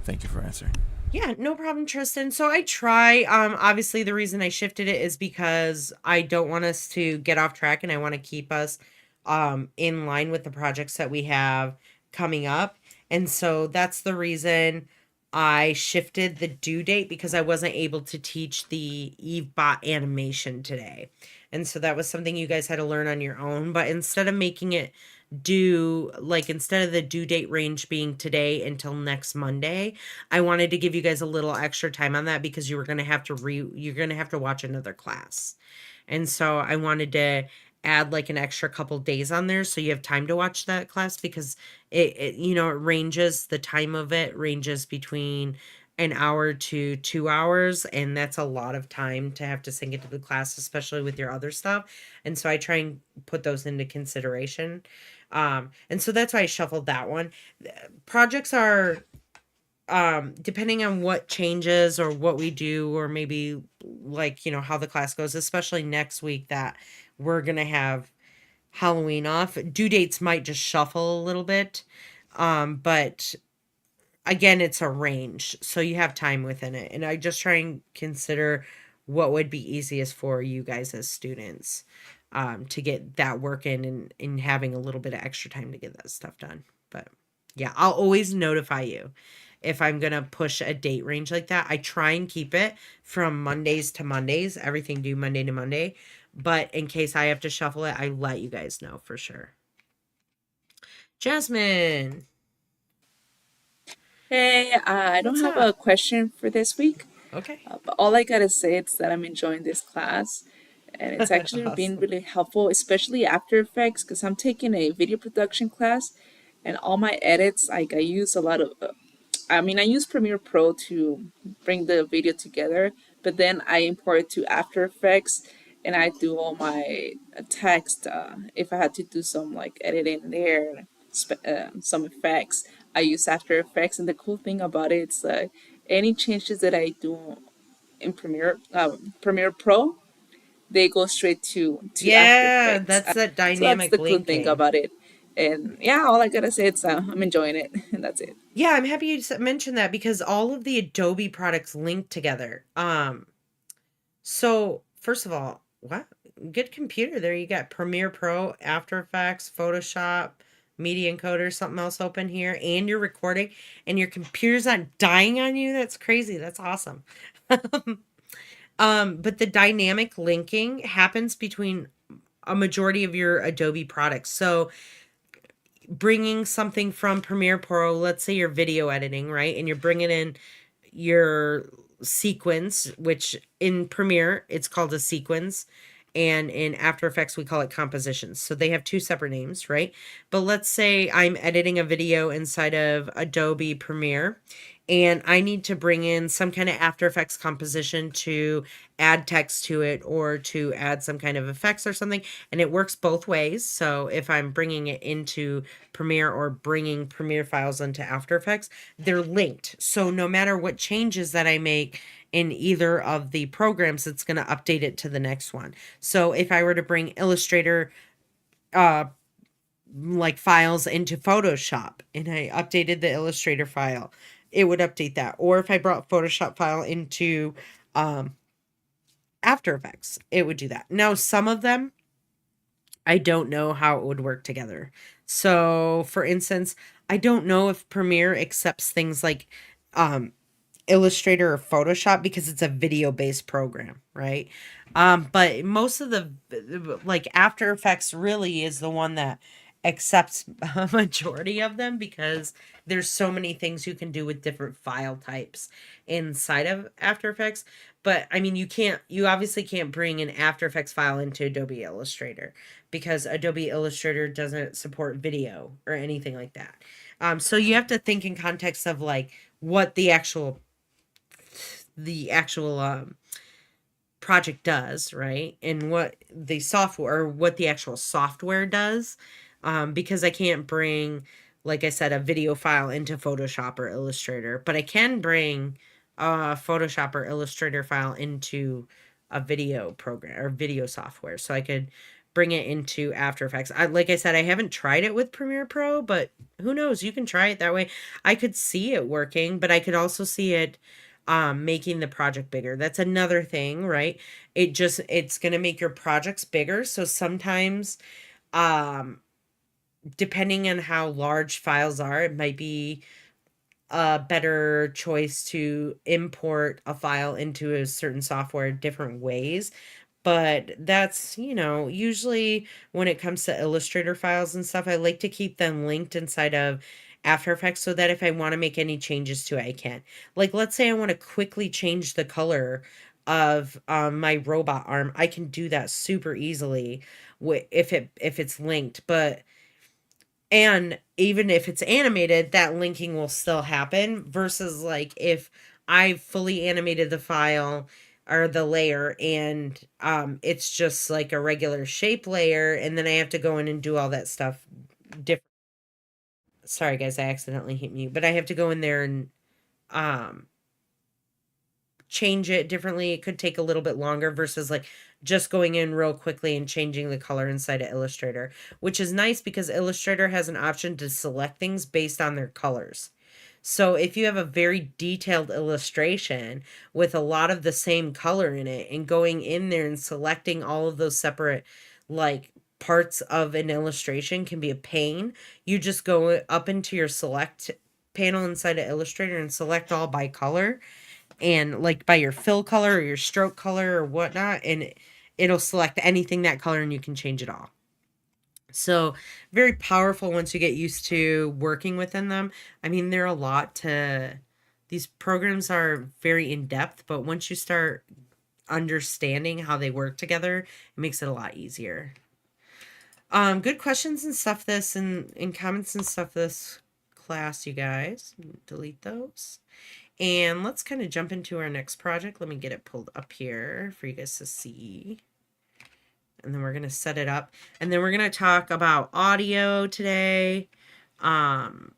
Speaker 10: Thank you for answering.
Speaker 1: Yeah, no problem, Tristan. So I try. Obviously, the reason I shifted it is because I don't want us to get off track, and I want to keep us, in line with the projects that we have coming up. And so that's the reason I shifted the due date because I wasn't able to teach the EveBot animation today. And so that was something you guys had to learn on your own. But instead of making it due, like instead of the due date range being today until next Monday, I wanted to give you guys a little extra time on that because you're going to have to watch another class. And so I wanted to add like an extra couple days on there so you have time to watch that class because it ranges, the time of it ranges between an hour to 2 hours, and that's a lot of time to have to sink into the class, especially with your other stuff. And so I try and put those into consideration. And so that's why I shuffled that one. Projects are depending on what changes or what we do, or maybe like how the class goes, especially next week that we're gonna have Halloween off, due dates might just shuffle a little bit. But again, it's a range, so you have time within it, and I just try and consider what would be easiest for you guys as students, to get that work in, and having a little bit of extra time to get that stuff done. But yeah, I'll always notify you if I'm gonna push a date range like that. I try and keep it from Mondays to Mondays, everything due Monday to Monday, but in case I have to shuffle it, I let you guys know for sure. Jasmine,
Speaker 11: Hey, I don't
Speaker 1: what's
Speaker 11: have
Speaker 1: up?
Speaker 11: a question for this week,
Speaker 1: Okay.
Speaker 11: but all I gotta say is that I'm enjoying this class, and it's actually been
Speaker 1: Awesome.
Speaker 11: really helpful, especially After Effects, because I'm taking a video production class, and all my edits, like I use a lot of, I use Premiere Pro to bring the video together, but then I import it to After Effects, and I do all my text. If I had to do some like editing there, some effects, I use After Effects. And the cool thing about it is any changes that I do in Premiere Pro, they go straight to After
Speaker 1: Yeah,
Speaker 11: Effects.
Speaker 1: that's that
Speaker 11: So that's
Speaker 1: dynamic
Speaker 11: the cool thing
Speaker 1: linking.
Speaker 11: about it. And yeah, all I gotta say is I'm enjoying it, and that's it.
Speaker 1: Yeah, I'm happy you mentioned that because all of the Adobe products link together. So first of all, what good computer there you got Premiere Pro, After Effects, Photoshop, Media Encoder, something else open here, and you're recording, and your computer's not dying on you. That's crazy. That's awesome. But the dynamic linking happens between a majority of your Adobe products. So bringing something from Premiere Pro, let's say you're video editing, right? And you're bringing in your sequence, which in Premiere it's called a sequence, and in After Effects we call it compositions. So they have two separate names, right? But let's say I'm editing a video inside of Adobe Premiere, and I need to bring in some kind of After Effects composition to add text to it or to add some kind of effects or something. And it works both ways. So if I'm bringing it into Premiere or bringing Premiere files into After Effects, they're linked. So no matter what changes that I make in either of the programs, it's going to update it to the next one. So if I were to bring Illustrator like files into Photoshop and I updated the Illustrator file, it would update that. Or if I brought Photoshop file into After Effects, it would do that. Now, some of them I don't know how it would work together. So, for instance, I don't know if Premiere accepts things like um, Illustrator or Photoshop because it's a video based program, right? But most of the like After Effects really is the one that accepts a majority of them because there's so many things you can do with different file types inside of After Effects. But I mean, you obviously can't bring an After Effects file into Adobe Illustrator because Adobe Illustrator doesn't support video or anything like that. So you have to think in context of like what the actual project does, right? And what the software or what the actual software does. Because I can't bring, like I said, a video file into Photoshop or Illustrator, but I can bring a Photoshop or Illustrator file into a video program or video software. So I could bring it into After Effects. Like I said, I haven't tried it with Premiere Pro, but who knows? You can try it that way. I could see it working, but I could also see it making the project bigger. That's another thing, right? It's going to make your projects bigger. So sometimes um depending on how large files are, it might be a better choice to import a file into a certain software different ways. But that's, usually when it comes to Illustrator files and stuff, I like to keep them linked inside of After Effects so that if I want to make any changes to it, I can. Like, let's say I want to quickly change the color of my robot arm, I can do that super easily if it's linked. But and even if it's animated, that linking will still happen versus like if I fully animated the file or the layer and it's just like a regular shape layer and then I have to go in and do all that stuff different. Sorry guys, I accidentally hit mute, but I have to go in there and um change it differently. It could take a little bit longer versus like just going in real quickly and changing the color inside of Illustrator, which is nice because Illustrator has an option to select things based on their colors. So if you have a very detailed illustration with a lot of the same color in it and going in there and selecting all of those separate like parts of an illustration can be a pain. You just go up into your select panel inside of Illustrator and select all by color and like by your fill color or your stroke color or whatnot, and it'll select anything that color and you can change it all. So very powerful once you get used to working within them. I mean, they're a lot to these programs are very in depth, but once you start understanding how they work together, it makes it a lot easier. Good questions and stuff this and comments and stuff this class, you guys. Delete those. And let's kind of jump into our next project. Let me get it pulled up here for you guys to see. And then we're going to set it up. And then we're going to talk about audio today. And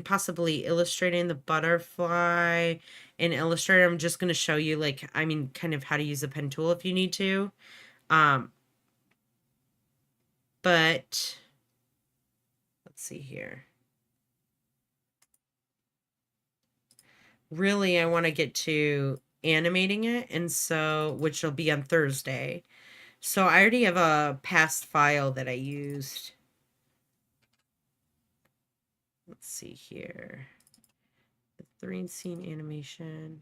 Speaker 1: possibly illustrating the butterfly in Illustrator. I'm just going to show you kind of how to use a pen tool if you need to. But let's see here. Really, I want to get to animating it, and so which will be on Thursday. So I already have a past file that I used. Let's see here. The 3 scene animation.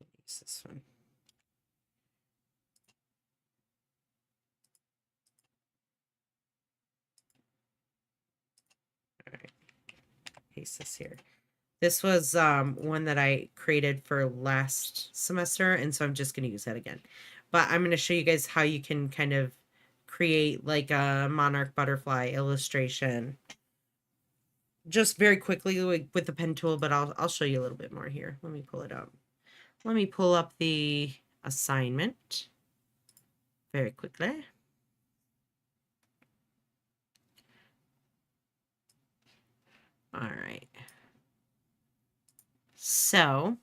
Speaker 1: Use this one. All right. Paste this here. This was one that I created for last semester, and so I'm just going to use that again. But I'm going to show you guys how you can kind of create like a monarch butterfly illustration just very quickly with the pen tool, but I'll show you a little bit more here. Let me pull it up. Let me pull up the assignment very quickly. All right. So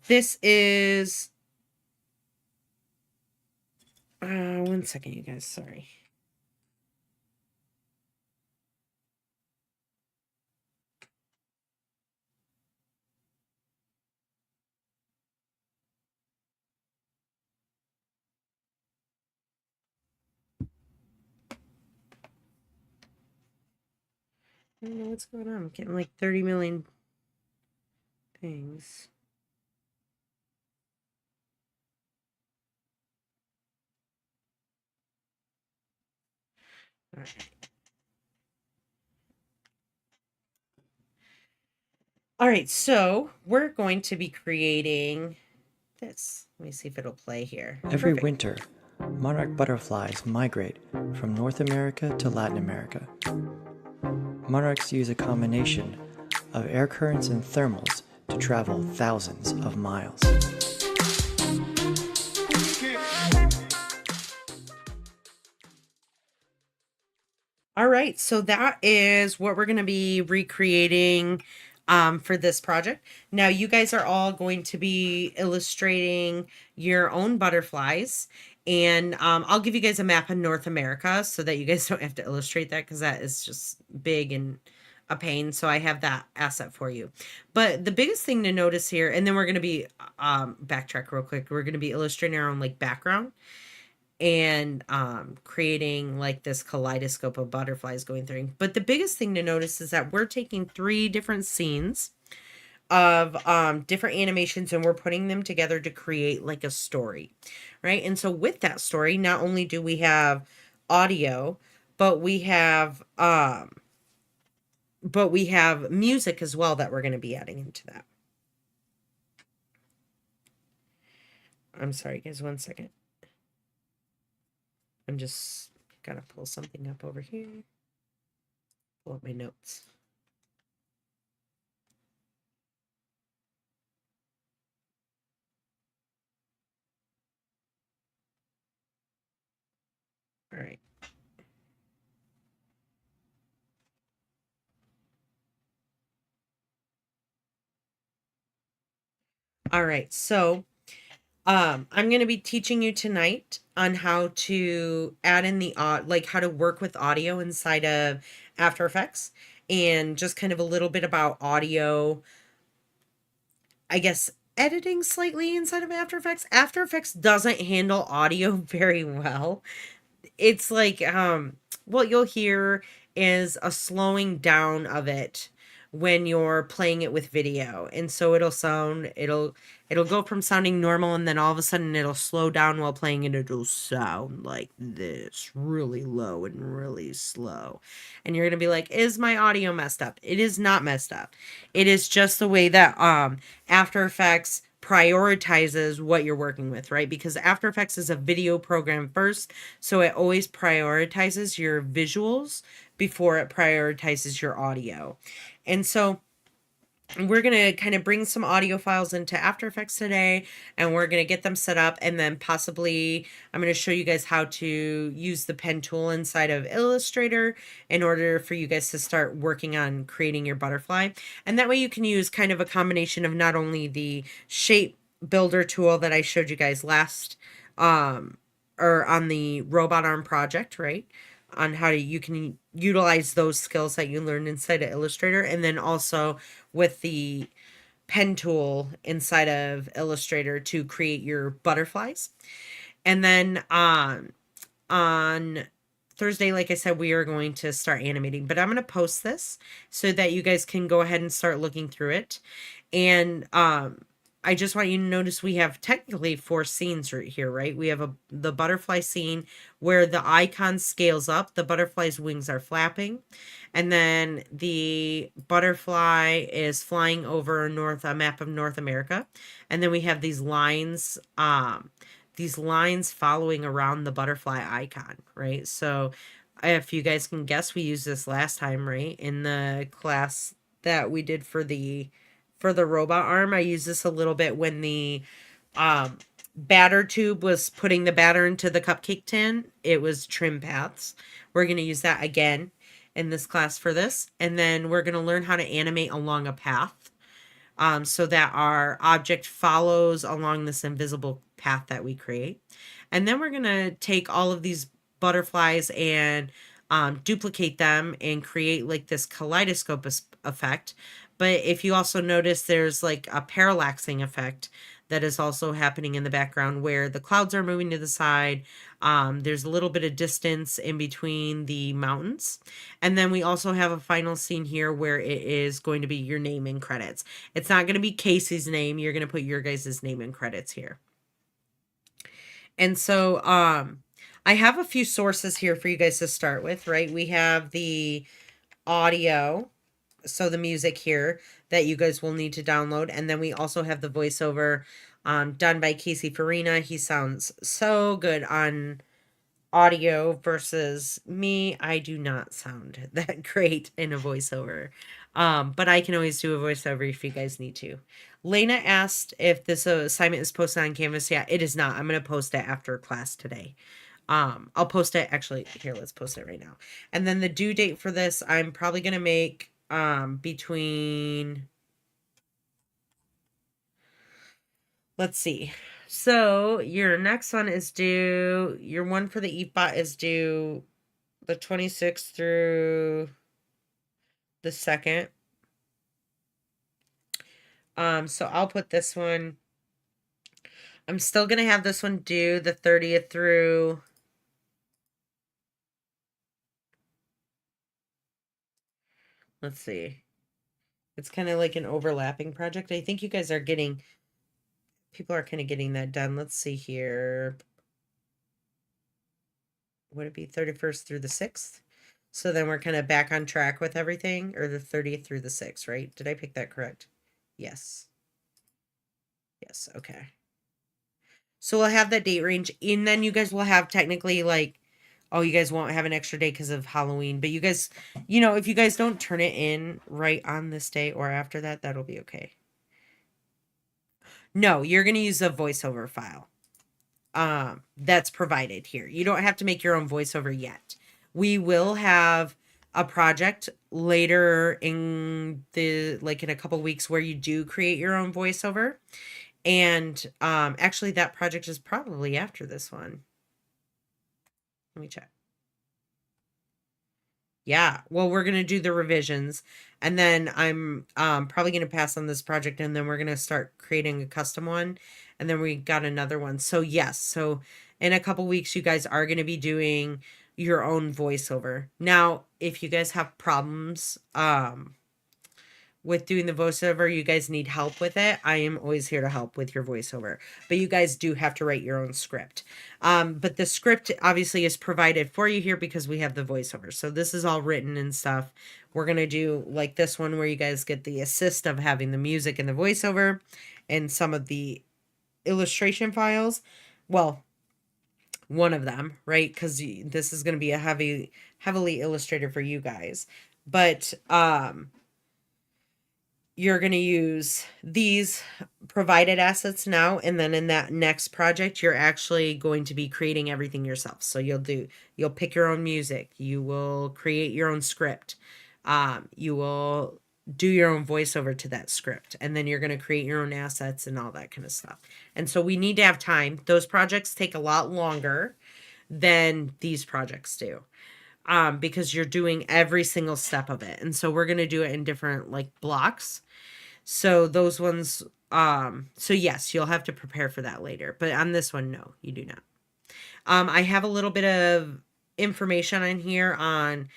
Speaker 1: this is, one second, you guys, sorry. I don't know what's going on. I'm getting like 30 million things. All right. All right, so we're going to be creating this. Let me see if it'll play here.
Speaker 12: Every
Speaker 1: Perfect.
Speaker 12: winter, monarch butterflies migrate from North America to Latin America. Monarchs use a combination of air currents and thermals to travel thousands of miles.
Speaker 1: All right, so that is what we're going to be recreating for this project. Now, you guys are all going to be illustrating your own butterflies, and I'll give you guys a map of North America so that you guys don't have to illustrate that because that is just big and a pain. So I have that asset for you. But the biggest thing to notice here, and then we're going to be backtrack real quick. We're going to be illustrating our own like background and creating like this kaleidoscope of butterflies going through. But the biggest thing to notice is that we're taking 3 different scenes of different animations and we're putting them together to create like a story, right? And so with that story, not only do we have audio, but we have music as well that we're going to be adding into that. I'm sorry guys, one second. I'm just gotta pull something up over here. Pull up my notes. All right. All right. So I'm going to be teaching you tonight on how to add in the like how to work with audio inside of After Effects and just kind of a little bit about audio, I guess editing slightly inside of After Effects. After Effects doesn't handle audio very well. It's like what you'll hear is a slowing down of it when you're playing it with video. And so it'll go from sounding normal and then all of a sudden it'll slow down while playing and it'll sound like this, really low and really slow. And you're going to be like, "Is my audio messed up?" It is not messed up. It is just the way that After Effects prioritizes what you're working with, right? Because After Effects is a video program first, so it always prioritizes your visuals before it prioritizes your audio. And so we're going to kind of bring some audio files into After Effects today and we're going to get them set up, and then possibly I'm going to show you guys how to use the pen tool inside of Illustrator in order for you guys to start working on creating your butterfly. And that way you can use kind of a combination of not only the shape builder tool that I showed you guys last or on the robot arm project, right? On how you can utilize those skills that you learned inside of Illustrator, and then also with the pen tool inside of Illustrator to create your butterflies. And then on Thursday, like I said, we are going to start animating, but I'm going to post this so that you guys can go ahead and start looking through it. And I just want you to notice we have technically 4 scenes right here, right? We have the butterfly scene where the icon scales up, the butterfly's wings are flapping, and then the butterfly is flying over a map of North America, and then we have these lines following around the butterfly icon, right? So if you guys can guess, we used this last time, right? In the class that we did for the robot arm, I used this a little bit when the batter tube was putting the batter into the cupcake tin. It was trim paths. We're going to use that again in this class for this. And then we're going to learn how to animate along a path so that our object follows along this invisible path that we create. And then we're going to take all of these butterflies and duplicate them and create like this kaleidoscope effect. But if you also notice, there's like a parallaxing effect that is also happening in the background where the clouds are moving to the side. There's a little bit of distance in between the mountains. And then we also have a final scene here where it is going to be your name in credits. It's not going to be Casey's name. You're going to put your guys' name in credits here. And so I have a few sources here for you guys to start with, right? We have the audio, so the music here that you guys will need to download. And then we also have the voiceover done by Casey Farina. He sounds so good on audio versus me. I do not sound that great in a voiceover. But I can always do a voiceover if you guys need to. Lena asked if this assignment is posted on Canvas. Yeah, it is not. I'm going to post it after class today. I'll post it actually here. Let's post it right now. And then the due date for this, I'm probably going to make between, let's see. So your next one is due, your one for the EVBOT is due the 26th through the 2nd. So I'll put this one, I'm still going to have this one due the 30th through, let's see. It's kind of like an overlapping project. I think you guys are getting, people are kind of getting that done. Let's see here. Would it be 31st through the 6th? So then we're kind of back on track with everything, or the 30th through the 6th, right? Did I pick that correct? Yes. Yes, okay. So we'll have that date range, and then you guys will have technically like, oh, you guys won't have an extra day because of Halloween, but you guys, you know, if you guys don't turn it in right on this day or after that, that'll be okay. No, you're going to use a voiceover file. That's provided here. You don't have to make your own voiceover yet. We will have a project later in the, like in a couple weeks where you do create your own voiceover. And actually that project is probably after this one. Let me check. Yeah, well, we're going to do the revisions, and then I'm probably going to pass on this project, and then we're going to start creating a custom one, and then we got another one. So yes, so in a couple weeks, you guys are going to be doing your own voiceover. Now, if you guys have problems with doing the voiceover, you guys need help with it, I am always here to help with your voiceover. But you guys do have to write your own script. But the script obviously is provided for you here because we have the voiceover. So this is all written and stuff. We're going to do like this one where you guys get the assist of having the music and the voiceover and some of the illustration files. Well, one of them, right? Because this is going to be a heavily illustrated for you guys. But you're going to use these provided assets now, and then in that next project you're actually going to be creating everything yourself. So you'll pick your own music, you will create your own script, you will do your own voiceover to that script, and then you're going to create your own assets and all that kind of stuff. And so we need to have time. Those projects take a lot longer than these projects do. Because you're doing every single step of it. And so we're going to do it in different like blocks. So those ones, so yes, you'll have to prepare for that later. But on this one, no, you do not. I have a little bit of information on here on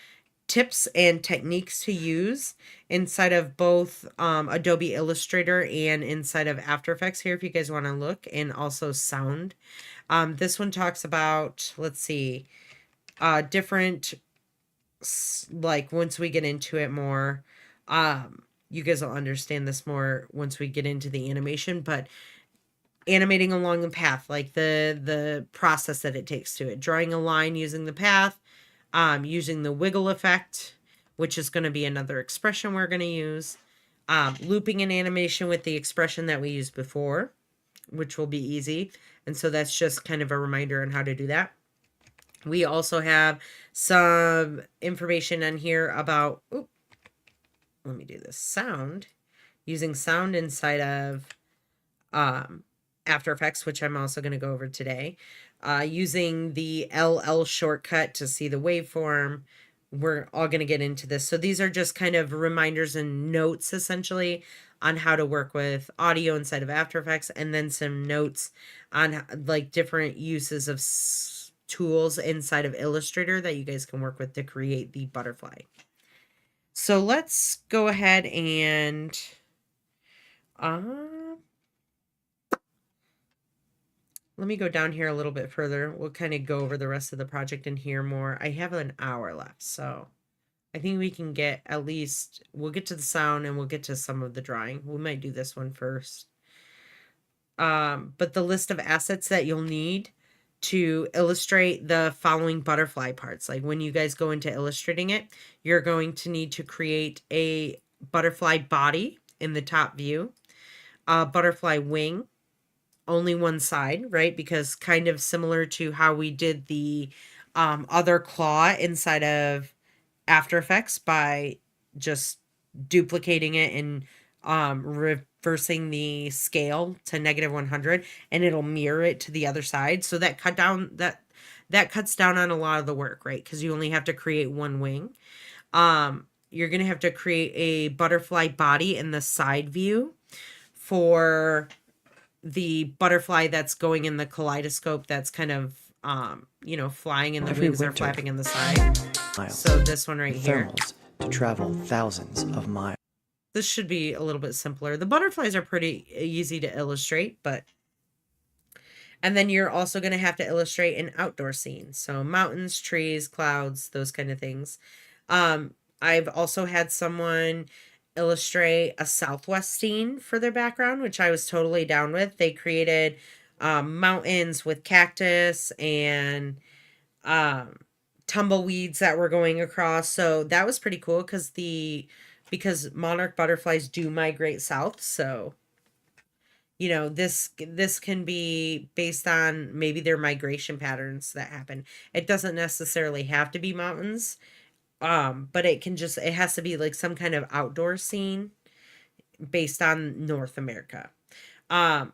Speaker 1: tips and techniques to use inside of both Adobe Illustrator and inside of After Effects here if you guys want to look, and also sound. This one talks about, let's see, different, like once we get into it more, you guys will understand this more once we get into the animation, but animating along the path, like the process that it takes to it, drawing a line using the path, using the wiggle effect, which is going to be another expression we're going to use, looping an animation with the expression that we used before, which will be easy. And so that's just kind of a reminder on how to do that. We also have some information on here about, let me do this, sound, using sound inside of After Effects, which I'm also going to go over today, using the LL shortcut to see the waveform. We're all going to get into this. So these are just kind of reminders and notes, essentially, on how to work with audio inside of After Effects, and then some notes on like different uses of tools inside of Illustrator that you guys can work with to create the butterfly. So let's go ahead and let me go down here a little bit further. We'll kind of go over the rest of the project and hear more. I have an hour left, so I think we can get at least, we'll get to the sound and we'll get to some of the drawing. We might do this one first. But the list of assets that you'll need to illustrate the following butterfly parts. Like when you guys go into illustrating it, you're going to need to create a butterfly body in the top view, a butterfly wing, only one side, right? Because kind of similar to how we did the other claw inside of After Effects by just duplicating it and reversing the scale to -100, and it'll mirror it to the other side. So that cuts down on a lot of the work, right? Because you only have to create one wing. You're gonna have to create a butterfly body in the side view for the butterfly that's going in the kaleidoscope that's kind of flying, and the
Speaker 12: Every
Speaker 1: wings are
Speaker 12: winter,
Speaker 1: flapping in the side.
Speaker 12: miles,
Speaker 1: So this one right here,
Speaker 12: thermals to travel thousands of miles.
Speaker 1: this should be a little bit simpler. The butterflies are pretty easy to illustrate, and then you're also going to have to illustrate an outdoor scene. So mountains, trees, clouds, those kind of things. I've also had someone illustrate a Southwest scene for their background, which I was totally down with. They created mountains with cactus and tumbleweeds that were going across. So that was pretty cool because monarch butterflies do migrate south. So this can be based on maybe their migration patterns that happen. It doesn't necessarily have to be mountains. But it has to be like some kind of outdoor scene based on North America. I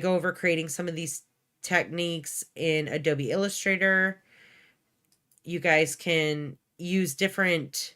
Speaker 1: go over creating some of these techniques in Adobe Illustrator. You guys can use different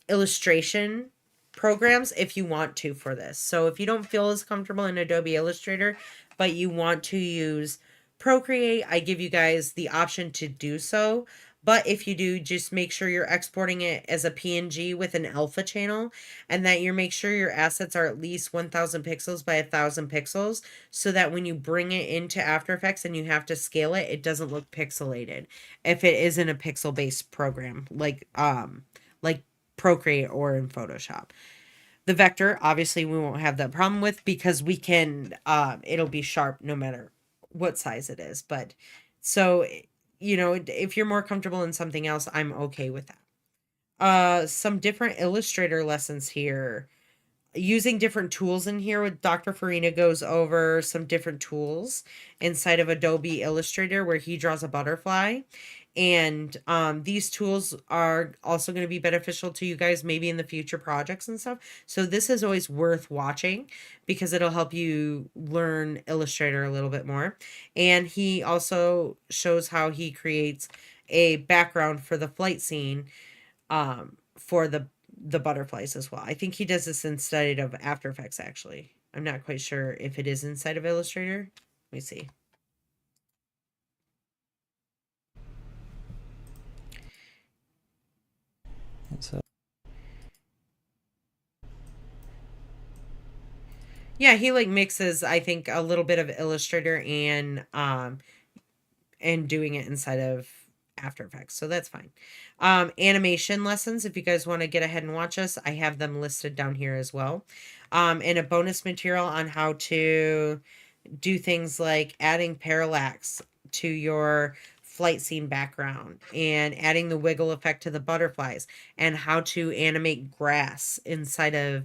Speaker 1: illustration programs if you want to for this. So if you don't feel as comfortable in Adobe Illustrator, but you want to use Procreate, I give you guys the option to do so. But if you do, just make sure you're exporting it as a PNG with an alpha channel, and that you make sure your assets are at least 1000 pixels by 1000 pixels, so that when you bring it into After Effects and you have to scale it, it doesn't look pixelated if it isn't a pixel-based program like Procreate or in Photoshop. The vector, obviously, we won't have that problem with because we can, it'll be sharp no matter what size it is. But so, if you're more comfortable in something else, I'm okay with that. Some different Illustrator lessons here. Using different tools in here with Dr. Farina goes over some different tools inside of Adobe Illustrator where he draws a butterfly. And these tools are also going to be beneficial to you guys maybe in the future projects and stuff. So this is always worth watching because it'll help you learn Illustrator a little bit more. And he also shows how he creates a background for the flight scene for the butterflies as well. I think he does this inside of After Effects, actually. I'm not quite sure if it is inside of Illustrator. Let me see.
Speaker 12: So
Speaker 1: yeah, he like mixes, I think, a little bit of Illustrator and doing it inside of After Effects. So that's fine. Animation lessons, if you guys want to get ahead and watch us, I have them listed down here as well. And a bonus material on how to do things like adding parallax to your flight scene background and adding the wiggle effect to the butterflies and how to animate grass inside of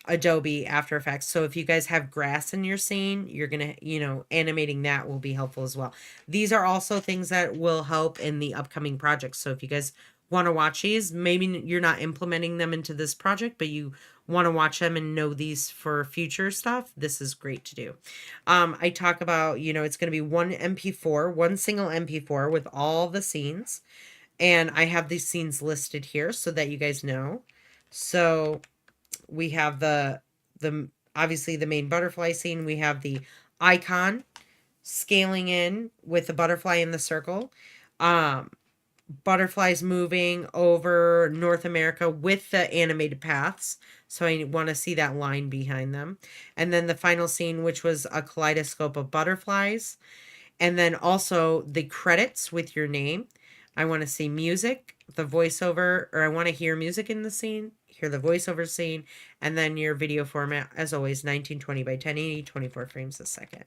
Speaker 1: Adobe After Effects. So if you guys have grass in your scene, you're going to, animating that will be helpful as well. These are also things that will help in the upcoming projects. So if you guys want to watch these, maybe you're not implementing them into this project, but you want to watch them and know these for future stuff, this is great to do. I talk about, it's going to be one single MP4 with all the scenes. And I have these scenes listed here so that you guys know. So we have the obviously the main butterfly scene. We have the icon scaling in with the butterfly in the circle. Butterflies moving over North America with the animated paths. So I want to see that line behind them. And then the final scene, which was a kaleidoscope of butterflies. And then also the credits with your name. I want to see music, the voiceover, or I want to hear music in the scene, hear the voiceover scene, and then your video format, as always, 1920 by 1080, 24 frames a second.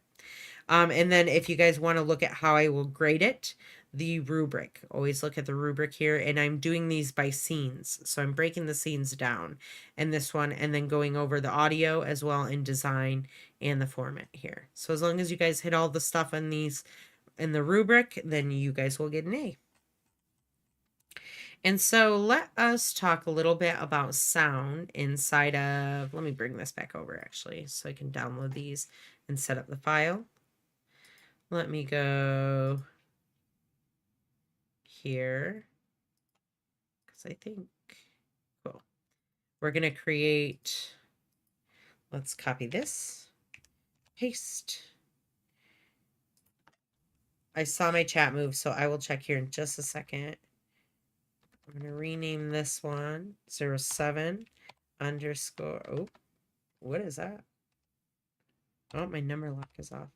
Speaker 1: And then if you guys want to look at how I will grade it, the rubric. Always look at the rubric here. And I'm doing these by scenes. So I'm breaking the scenes down in this one and then going over the audio as well in design and the format here. So as long as you guys hit all the stuff in these in the rubric, then you guys will get an A. And so let us talk a little bit about sound inside of, let me bring this back over actually so I can download these and set up the file. Let me go here because I think, cool. We're going to create, let's copy this, paste. I saw my chat move, so I will check here in just a second. I'm going to rename this one 07 underscore. Oh, what is that? Oh, my number lock is off.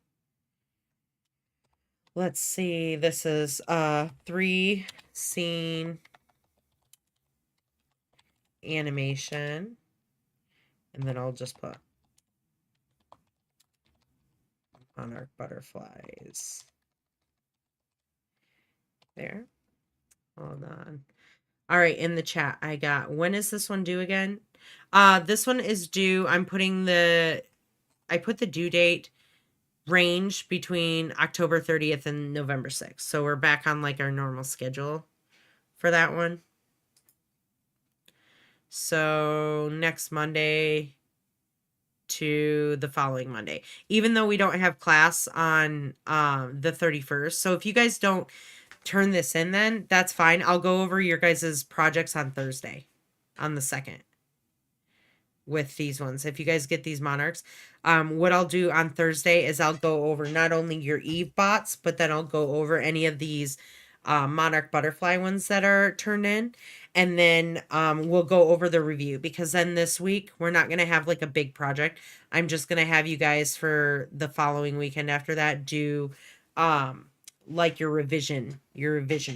Speaker 1: Let's see. This is 3 scene animation. And then I'll just put monarch butterflies. There. Hold on. All right, in the chat, I got, when is this one due again? This one is due, I put the due date range between October 30th and November 6th. So we're back on like our normal schedule for that one. So next Monday to the following Monday, even though we don't have class on the 31st. So if you guys don't turn this in, then that's fine. I'll go over your guys' projects on Thursday on the 2nd with these ones. If you guys get these monarchs, what I'll do on Thursday is I'll go over not only your Eve bots, but then I'll go over any of these monarch butterfly ones that are turned in. And then we'll go over the review, because then this week we're not going to have like a big project. I'm just going to have you guys for the following weekend after that do like your revision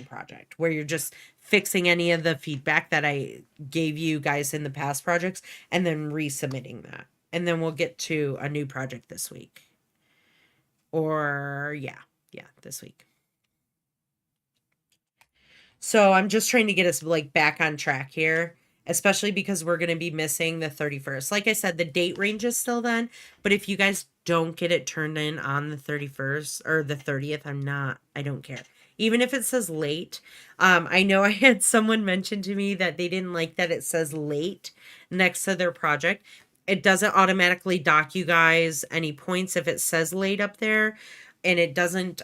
Speaker 1: project, where you're just fixing any of the feedback that I gave you guys in the past projects and then resubmitting that. And then we'll get to a new project this week. Or yeah, this week. So I'm just trying to get us like back on track here, especially because we're going to be missing the 31st. Like I said, the date range is still then, but if you guys don't get it turned in on the 31st or the 30th, I don't care. Even if it says late. I know I had someone mention to me that they didn't like that it says late next to their project. It doesn't automatically dock you guys any points if it says late up there, and it doesn't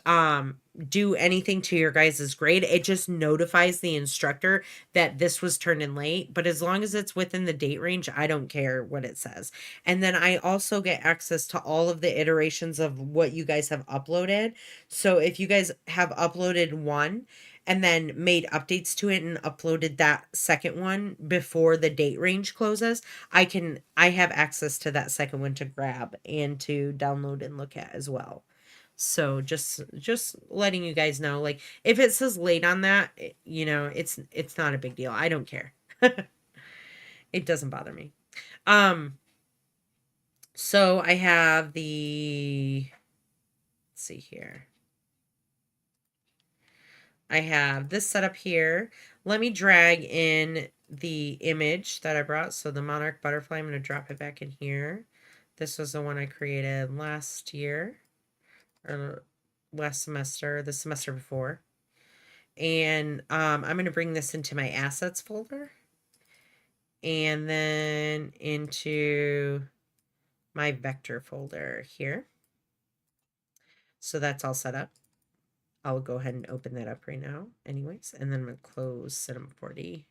Speaker 1: do anything to your guys' grade. It just notifies the instructor that this was turned in late. But as long as it's within the date range, I don't care what it says. And then I also get access to all of the iterations of what you guys have uploaded. So if you guys have uploaded one and then made updates to it and uploaded that second one before the date range closes, I have access to that second one to grab and to download and look at as well. So just letting you guys know, like if it says late on that, it's not a big deal. I don't care. It doesn't bother me. So I have let's see here. I have this set up here. Let me drag in the image that I brought. So the monarch butterfly, I'm going to drop it back in here. This was the one I created last year. Or last semester, the semester before. And I'm going to bring this into my assets folder. And then into my vector folder here. So that's all set up. I'll go ahead and open that up right now anyways. And then I'm going to close Cinema 4D.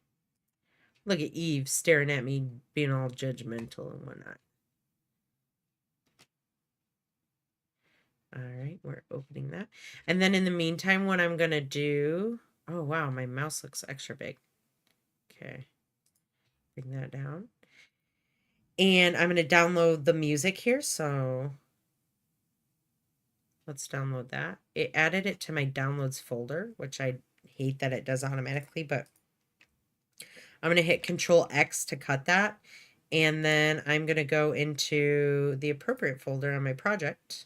Speaker 1: Look at Eve staring at me, being all judgmental and whatnot. All right, we're opening that. And then in the meantime, what I'm going to do... Oh, wow, my mouse looks extra big. Okay. Bring that down. And I'm going to download the music here, so... Let's download that. It added it to my downloads folder, which I hate that it does automatically, but I'm going to hit Control X to cut that. And then I'm going to go into the appropriate folder on my project,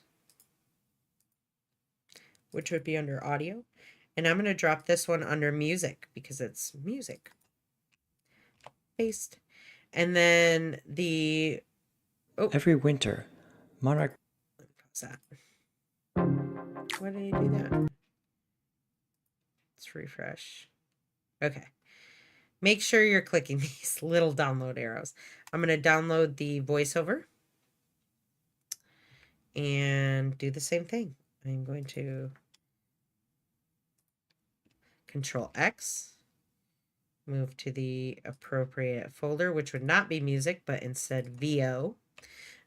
Speaker 1: which would be under audio. And I'm going to drop this one under music because it's music. Paste. And then the... Oh.
Speaker 12: Every winter, Monarch...
Speaker 1: What's that? Why did he do that? Let's refresh. Okay. Make sure you're clicking these little download arrows. I'm going to download the voiceover and do the same thing. I'm going to Control X, move to the appropriate folder, which would not be music, but instead VO.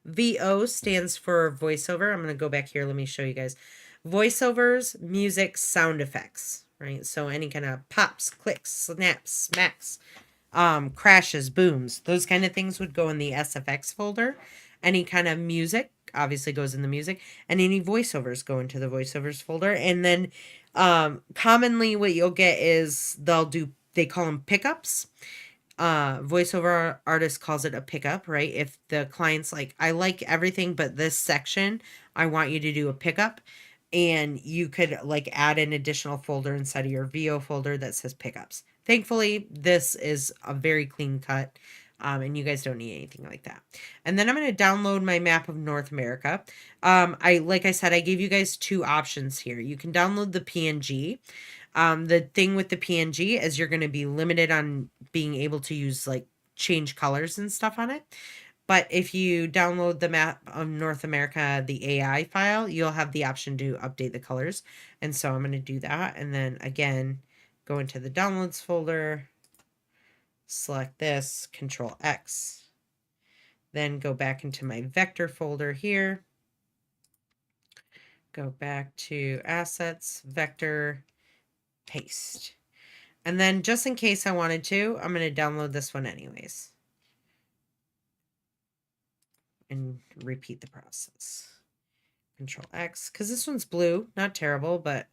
Speaker 1: VO stands for voiceover. I'm going to go back here. Let me show you guys. Voiceovers, music, sound effects, right? So any kind of pops, clicks, snaps, smacks, crashes, booms, those kind of things would go in the SFX folder. Any kind of music obviously goes in the music, and any voiceovers go into the voiceovers folder. And then commonly what you'll get is they call them pickups. Voiceover artist calls it a pickup, right? If the client's like, I like everything but this section, I want you to do a pickup. And you could like add an additional folder inside of your VO folder that says pickups. Thankfully, this is a very clean cut, and you guys don't need anything like that. And then I'm going to download my map of North America. Like I said, I gave you guys two options here. You can download the PNG. The thing with the PNG is you're going to be limited on being able to use like change colors and stuff on it. But if you download the map of North America, the AI file, you'll have the option to update the colors. And so I'm going to do that. And then again, go into the downloads folder, select this, Control X. Then go back into my vector folder here. Go back to assets, vector, paste. And then just in case I wanted to, I'm going to download this one anyways. And repeat the process. Control X, because this one's blue, not terrible, but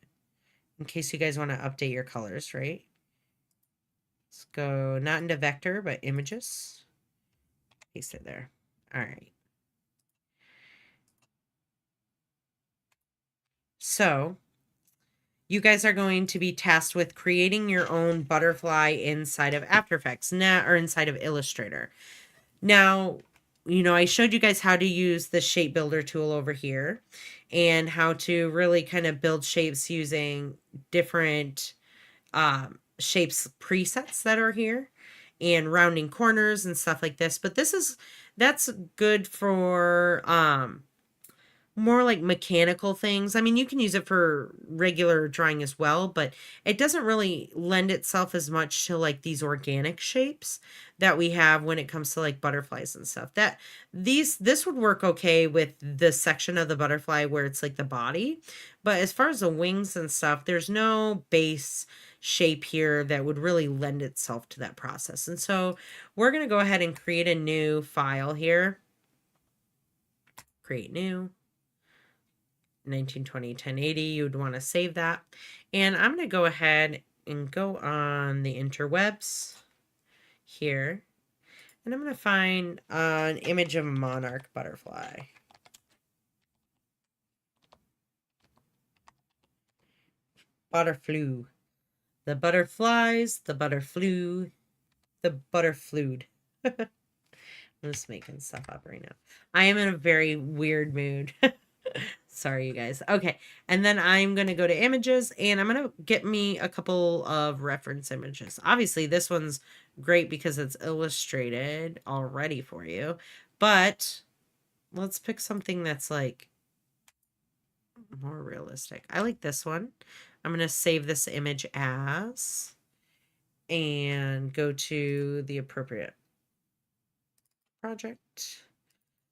Speaker 1: in case you guys want to update your colors, right? Let's go not into vector, but images. Paste it there. All right. So you guys are going to be tasked with creating your own butterfly inside of After Effects now, or inside of Illustrator. Now, I showed you guys how to use the shape builder tool over here and how to really kind of build shapes using different shapes presets that are here and rounding corners and stuff like this. But that's good for more like mechanical things. I mean, you can use it for regular drawing as well, but it doesn't really lend itself as much to like these organic shapes that we have when it comes to like butterflies and stuff. This would work okay with the section of the butterfly where it's like the body, but as far as the wings and stuff, there's no base shape here that would really lend itself to that process. And so we're going to go ahead and create a new file here. Create new. 1920 1080, you would want to save that. And I'm going to go ahead and go on the interwebs here, and I'm going to find an image of a monarch butterfly. Butterflew. The butterflies, the butterflew, the butterflued. I'm just making stuff up right now. I am in a very weird mood. Sorry, you guys. Okay, and then I'm going to go to images, and I'm going to get me a couple of reference images. Obviously, this one's great because it's illustrated already for you, but let's pick something that's like more realistic. I like this one. I'm going to save this image as, and go to the appropriate project,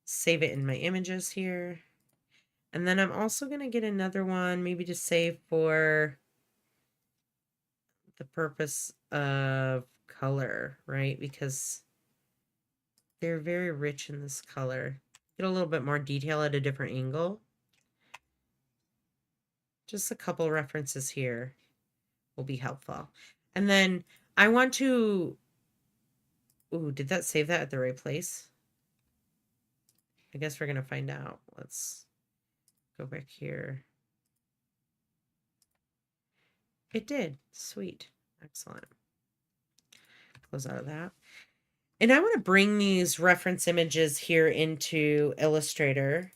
Speaker 1: save it in my images here. And then I'm also going to get another one, maybe to save for the purpose of color, right? Because they're very rich in this color. Get a little bit more detail at a different angle. Just a couple references here will be helpful. And then I want to, ooh, did that save that at the right place? I guess we're going to find out. Let's go back here. It did. Sweet. Excellent. Close out of that. And I want to bring these reference images here into Illustrator.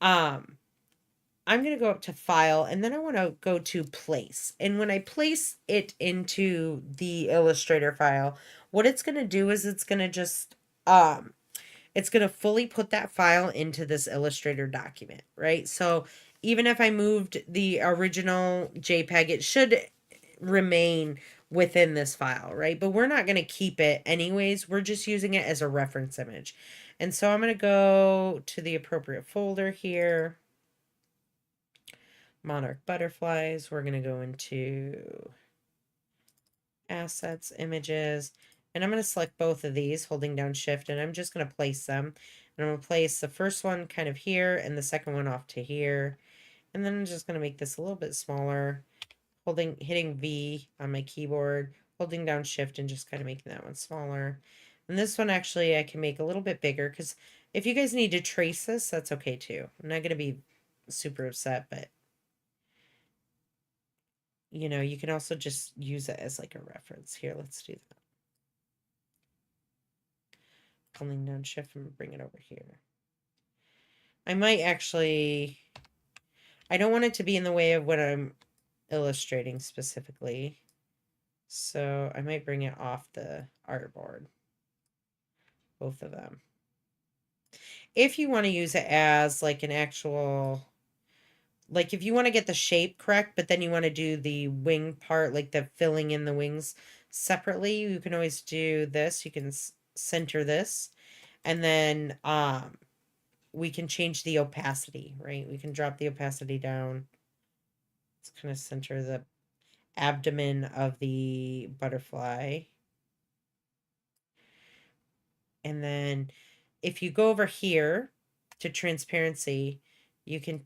Speaker 1: I'm going to go up to File, and then I want to go to Place. And when I place it into the Illustrator file, what it's going to do is it's going to just, it's going to fully put that file into this Illustrator document, right? So even if I moved the original JPEG, it should remain within this file, right? But we're not going to keep it anyways. We're just using it as a reference image. And so I'm going to go to the appropriate folder here. Monarch butterflies. We're going to go into assets, images, and I'm going to select both of these holding down shift, and I'm just going to place them. And I'm going to place the first one kind of here and the second one off to here. And then I'm just going to make this a little bit smaller, hitting V on my keyboard, holding down shift and just kind of making that one smaller. And this one actually I can make a little bit bigger, because if you guys need to trace this, that's okay too. I'm not going to be super upset, but you know, you can also just use it as like a reference. Here, let's do that. Holding down shift and bring it over here. I might actually, I don't want it to be in the way of what I'm illustrating specifically. So I might bring it off the artboard. Both of them. If you want to use it as like an actual, like if you want to get the shape correct, but then you want to do the wing part, like the filling in the wings separately, you can always do this. You can center this, and then we can change the opacity, right? We can drop the opacity down. Let's kind of center the abdomen of the butterfly. And then if you go over here to transparency, you can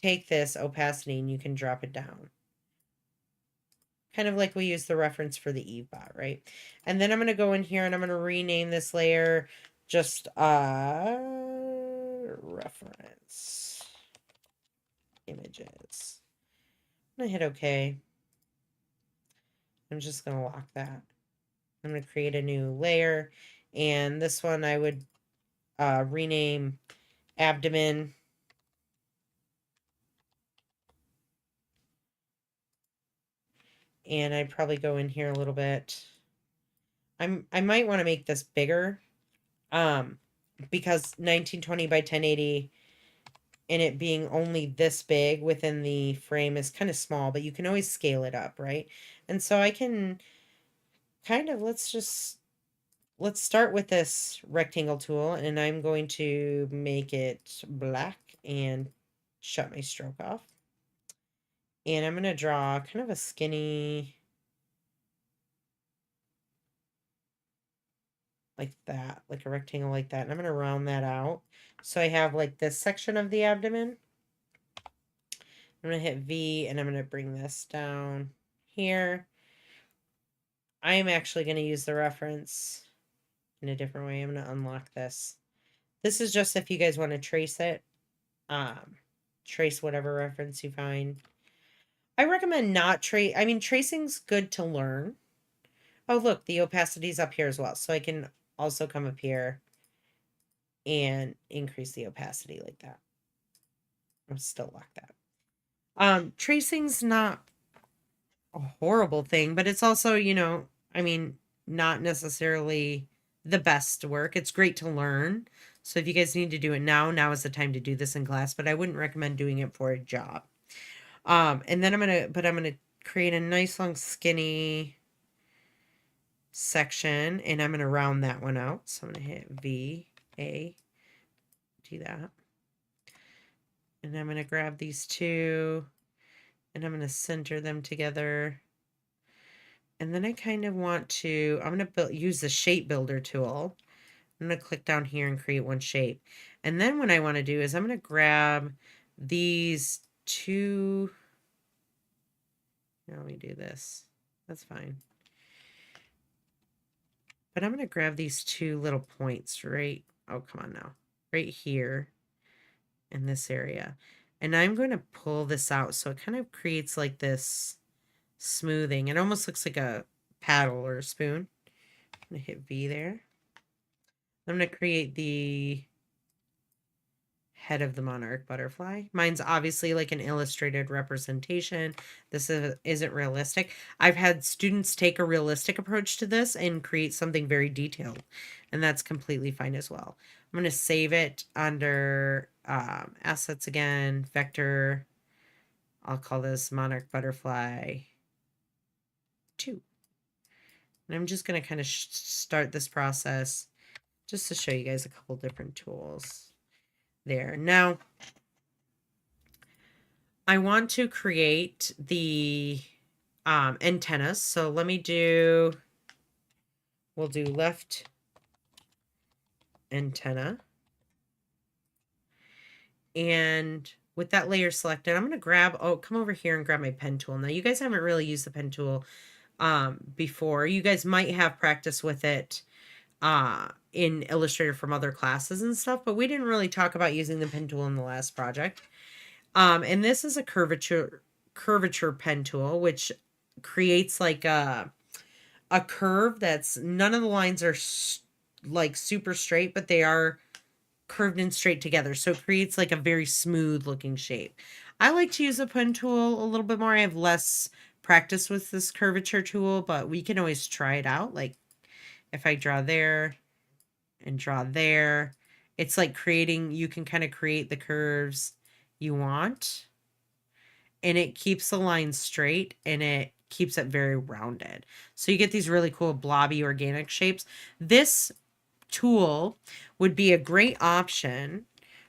Speaker 1: take this opacity and you can drop it down. Kind of like we use the reference for the EveBot, right? And then I'm going to go in here and I'm going to rename this layer just reference images. I'm going to hit OK. I'm just going to lock that. I'm going to create a new layer, and this one I would rename abdomen. And I'd probably go in here a little bit. I might want to make this bigger, because 1920 by 1080 and it being only this big within the frame is kind of small, but you can always scale it up, right? And so I can kind of, let's start with this rectangle tool, and I'm going to make it black and shut my stroke off. And I'm going to draw kind of a skinny, like that, like a rectangle like that. And I'm going to round that out. So I have like this section of the abdomen. I'm going to hit V, and I'm going to bring this down here. I am actually going to use the reference in a different way. I'm going to unlock this. This is just if you guys want to trace it. Trace whatever reference you find. I recommend not trace. I mean, tracing's good to learn. Oh, look, the opacity's up here as well. So I can also come up here and increase the opacity like that. I'll still lock that. Tracing's not a horrible thing, but it's also, you know, I mean, not necessarily the best work. It's great to learn. So if you guys need to do it now is the time to do this in class, but I wouldn't recommend doing it for a job. And then I'm gonna create a nice long skinny section, and I'm going to round that one out. So I'm going to hit V, A, do that. And I'm going to grab these two, and I'm going to center them together. And then I kind of want to, I'm going to use the shape builder tool. I'm going to click down here and create one shape. And then what I want to do is I'm going to grab these two. Now let me do this. That's fine. But I'm going to grab these two little points right, oh, come on now, right here in this area. And I'm going to pull this out so it kind of creates like this smoothing. It almost looks like a paddle or a spoon. I'm going to hit V there. I'm going to create the head of the monarch butterfly. Mine's obviously like an illustrated representation. This isn't realistic. I've had students take a realistic approach to this and create something very detailed, and that's completely fine as well. I'm going to save it under assets again, vector. I'll call this monarch butterfly 2. And I'm just going to kind of start this process just to show you guys a couple different tools there. Now, I want to create the antennas. So let me do, we'll do left antenna. And with that layer selected, I'm going to grab, come over here and grab my pen tool. Now, you guys haven't really used the pen tool before. You guys might have practice with it in Illustrator from other classes and stuff, but we didn't really talk about using the pen tool in the last project. And this is a curvature pen tool, which creates like a curve that's, none of the lines are like super straight, but they are curved and straight together. So it creates like a very smooth looking shape. I like to use a pen tool a little bit more. I have less practice with this curvature tool, but we can always try it out. Like if I draw there and draw there, it's like creating, you can kind of create the curves you want, and it keeps the line straight and it keeps it very rounded. So you get these really cool blobby organic shapes. This tool would be a great option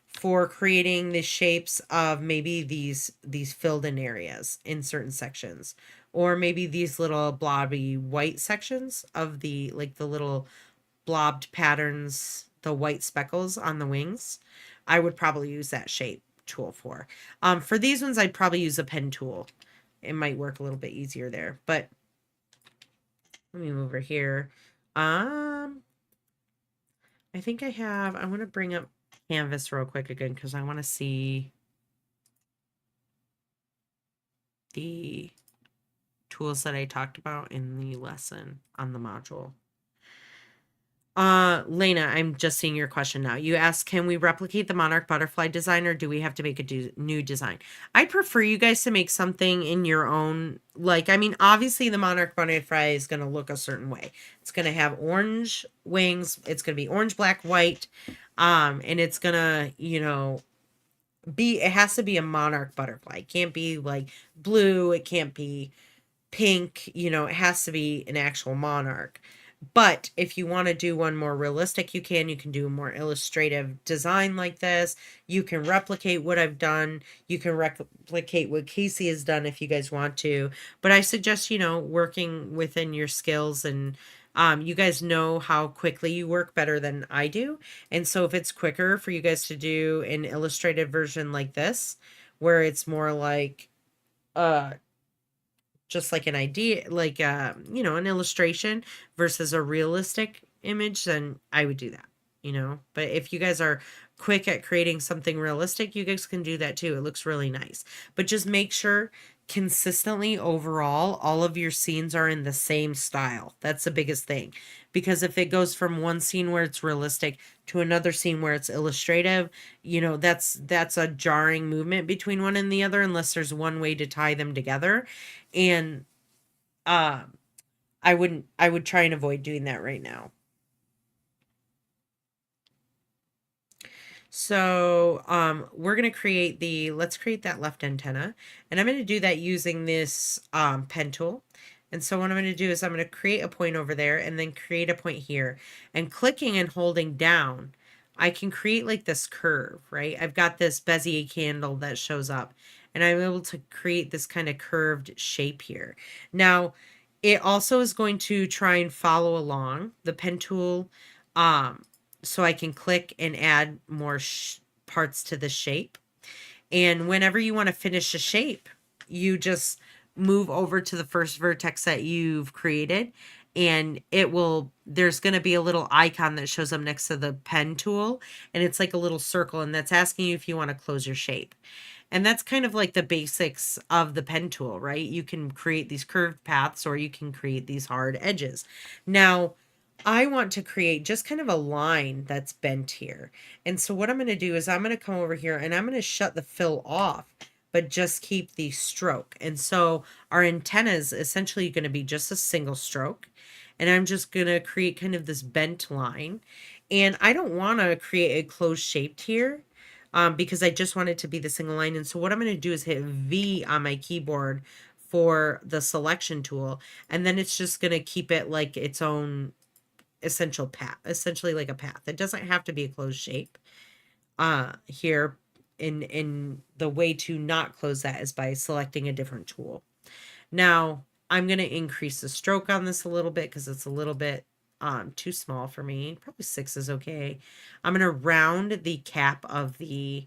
Speaker 1: for creating the shapes of maybe these filled in areas in certain sections, or maybe these little blobby white sections of the, like the little blobbed patterns, the white speckles on the wings. I would probably use that shape tool for. For these ones, I'd probably use a pen tool. It might work a little bit easier there, but let me move over here. I think I want to bring up Canvas real quick again, because I want to see the tools that I talked about in the lesson on the module. Lena, I'm just seeing your question now. You asked, can we replicate the monarch butterfly design, or do we have to make a new design? I'd prefer you guys to make something in your own, like, I mean, obviously the monarch butterfly is going to look a certain way. It's going to have orange wings. It's going to be orange, black, white. And it's going to, you know, it has to be a monarch butterfly. It can't be like blue. It can't be pink. You know, it has to be an actual monarch. But if you want to do one more realistic, you can do a more illustrative design like this. You can replicate what I've done. You can replicate what Casey has done if you guys want to. But I suggest, you know, working within your skills, and you guys know how quickly you work better than I do. And so if it's quicker for you guys to do an illustrated version like this, where it's more like just like an idea, like you know, an illustration versus a realistic image, then I would do that, you know. But if you guys are quick at creating something realistic, you guys can do that too. It looks really nice. But just make sure consistently overall all of your scenes are in the same style. That's the biggest thing, because if it goes from one scene where it's realistic to another scene where it's illustrative, you know, that's a jarring movement between one and the other, unless there's one way to tie them together. And I would try and avoid doing that right now. So we're going to let's create that left antenna. And I'm going to do that using this pen tool. And so what I'm going to do is I'm going to create a point over there and then create a point here. And clicking and holding down, I can create like this curve, right? I've got this Bezier candle that shows up, and I'm able to create this kind of curved shape here. Now, it also is going to try and follow along the pen tool, so I can click and add more parts to the shape. And whenever you want to finish a shape, you just move over to the first vertex that you've created, and there's going to be a little icon that shows up next to the pen tool, and it's like a little circle, and that's asking you if you want to close your shape. And that's kind of like the basics of the pen tool, right? You can create these curved paths or you can create these hard edges. Now, I want to create just kind of a line that's bent here. And so what I'm going to do is I'm going to come over here and I'm going to shut the fill off, but just keep the stroke. And so our antenna is essentially going to be just a single stroke. And I'm just going to create kind of this bent line. And I don't want to create a closed shape here, because I just want it to be the single line. And so what I'm going to do is hit V on my keyboard for the selection tool. And then it's just going to keep it like its own essential path, essentially like a path. It doesn't have to be a closed shape. Here in the way to not close that is by selecting a different tool. Now I'm going to increase the stroke on this a little bit because it's a little bit too small for me. Probably 6 is okay. I'm going to round the cap of the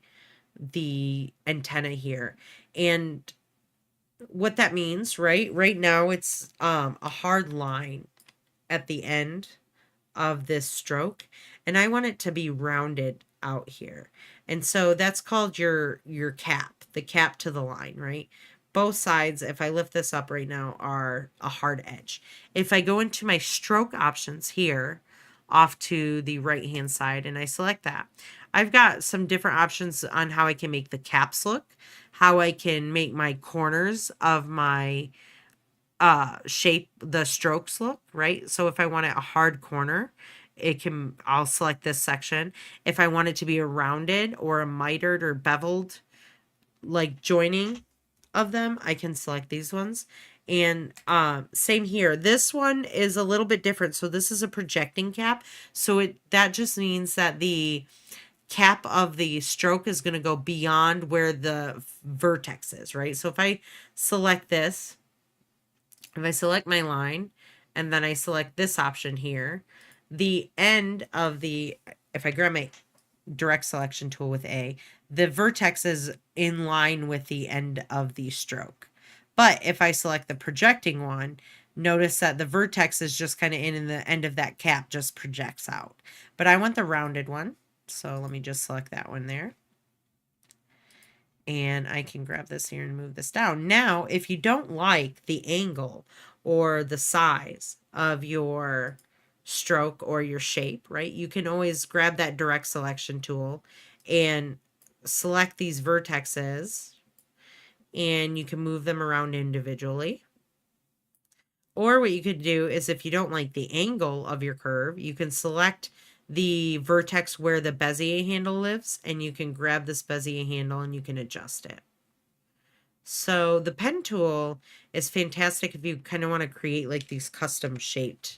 Speaker 1: antenna here. And what that means, right now it's a hard line at the end of this stroke, and I want it to be rounded out here. And so that's called your cap, the cap to the line, right? Both sides, if I lift this up right now, are a hard edge. If I go into my stroke options here off to the right hand side and I select that, I've got some different options on how I can make the caps look, how I can make my corners of my shape, the strokes look, right? So if I want it a hard corner, I'll select this section. If I want it to be a rounded or a mitered or beveled, like joining of them, I can select these ones. And same here. This one is a little bit different. So this is a projecting cap. So that just means that the cap of the stroke is going to go beyond where the vertex is, right? So if I select this, if I select my line and then I select this option here, the end of if I grab my direct selection tool with A, the vertex is in line with the end of the stroke. But if I select the projecting one, notice that the vertex is just kind of in the end of that cap just projects out. But I want the rounded one. So let me just select that one there. And I can grab this here and move this down. Now, if you don't like the angle or the size of your stroke or your shape, right, you can always grab that direct selection tool and select these vertexes, and you can move them around individually. Or what you could do is, if you don't like the angle of your curve, you can select the vertex where the Bezier handle lives, and you can grab this Bezier handle and you can adjust it. So the pen tool is fantastic if you kind of want to create like these custom shaped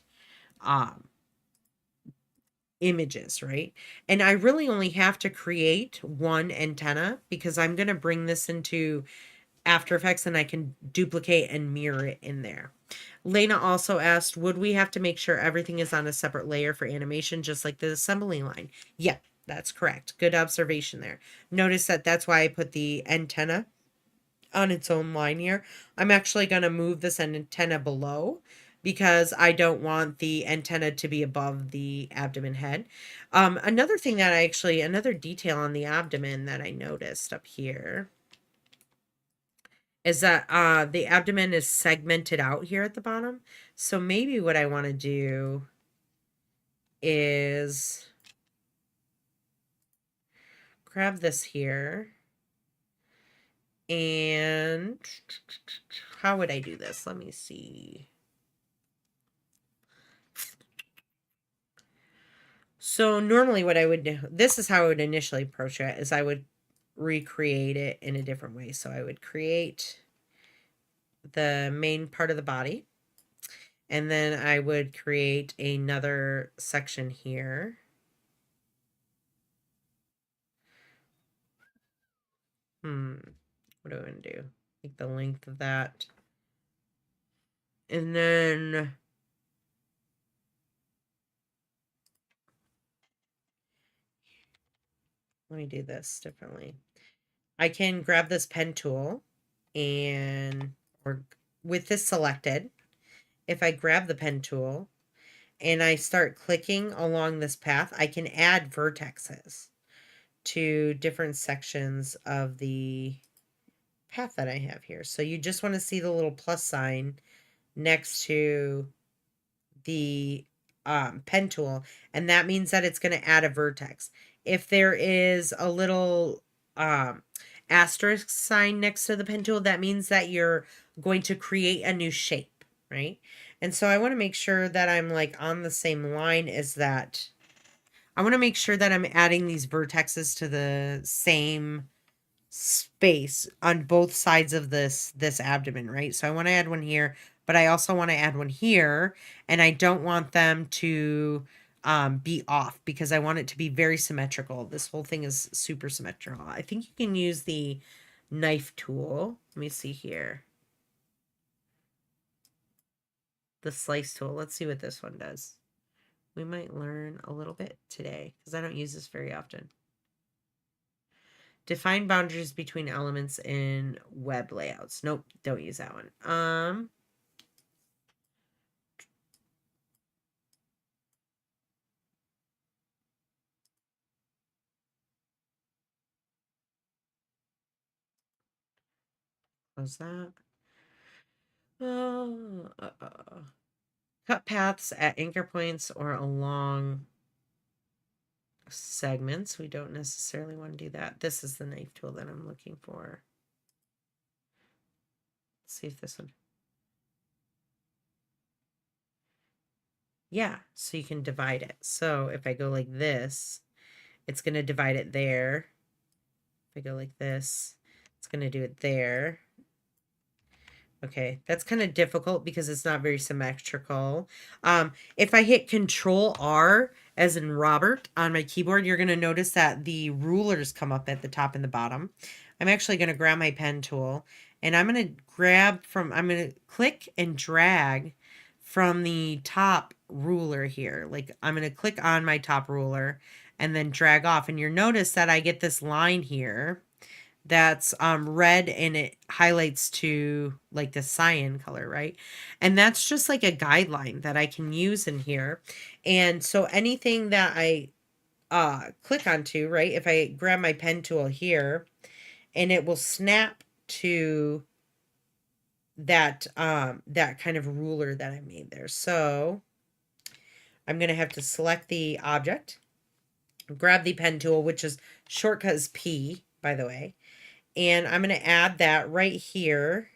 Speaker 1: images, right? And I really only have to create one antenna because I'm going to bring this into After Effects and I can duplicate and mirror it in there. Lena also asked, would we have to make sure everything is on a separate layer for animation, just like the assembly line? Yeah, that's correct. Good observation there. Notice that that's why I put the antenna on its own line here. I'm actually going to move this antenna below because I don't want the antenna to be above the abdomen head. Another thing that another detail on the abdomen that I noticed up here is that the abdomen is segmented out here at the bottom. So maybe what I want to do is grab this here. And how would I do this? Let me see. So normally what I would do, this is how I would initially approach it, is I would recreate it in a different way. So I would create the main part of the body. And then I would create another section here. What do I want to do? Make the length of that. And then let me do this differently. I can grab this pen tool and, or with this selected, if I grab the pen tool and I start clicking along this path, I can add vertexes to different sections of the path that I have here. So you just want to see the little plus sign next to the pen tool, and that means that it's going to add a vertex. If there is a little asterisk sign next to the pen tool, that means that you're going to create a new shape, right? And so I want to make sure that I'm like on the same line as that. I want to make sure that I'm adding these vertexes to the same space on both sides of this abdomen, right? So I want to add one here, but I also want to add one here, and I don't want them to be off because I want it to be very symmetrical. This whole thing is super symmetrical. I think you can use the knife tool. Let me see here. The slice tool. Let's see what this one does. We might learn a little bit today because I don't use this very often. Define boundaries between elements in web layouts. Nope, don't use that one. Close that. Cut paths at anchor points or along segments. We don't necessarily want to do that. This is the knife tool that I'm looking for. Let's see if this one. Yeah, so you can divide it. So if I go like this, it's going to divide it there. If I go like this, it's going to do it there. Okay, that's kind of difficult because it's not very symmetrical. If I hit Control R, as in Robert, on my keyboard, you're going to notice that the rulers come up at the top and the bottom. I'm actually going to grab my pen tool, and I'm going to click and drag from the top ruler here. Like, I'm going to click on my top ruler and then drag off, and you'll notice that I get this line here that's red and it highlights to like the cyan color, right? And that's just like a guideline that I can use in here. And so anything that I click onto, right, if I grab my pen tool here, and it will snap to that that kind of ruler that I made there. So I'm going to have to select the object, grab the pen tool, which is shortcut is P, by the way. And I'm going to add that right here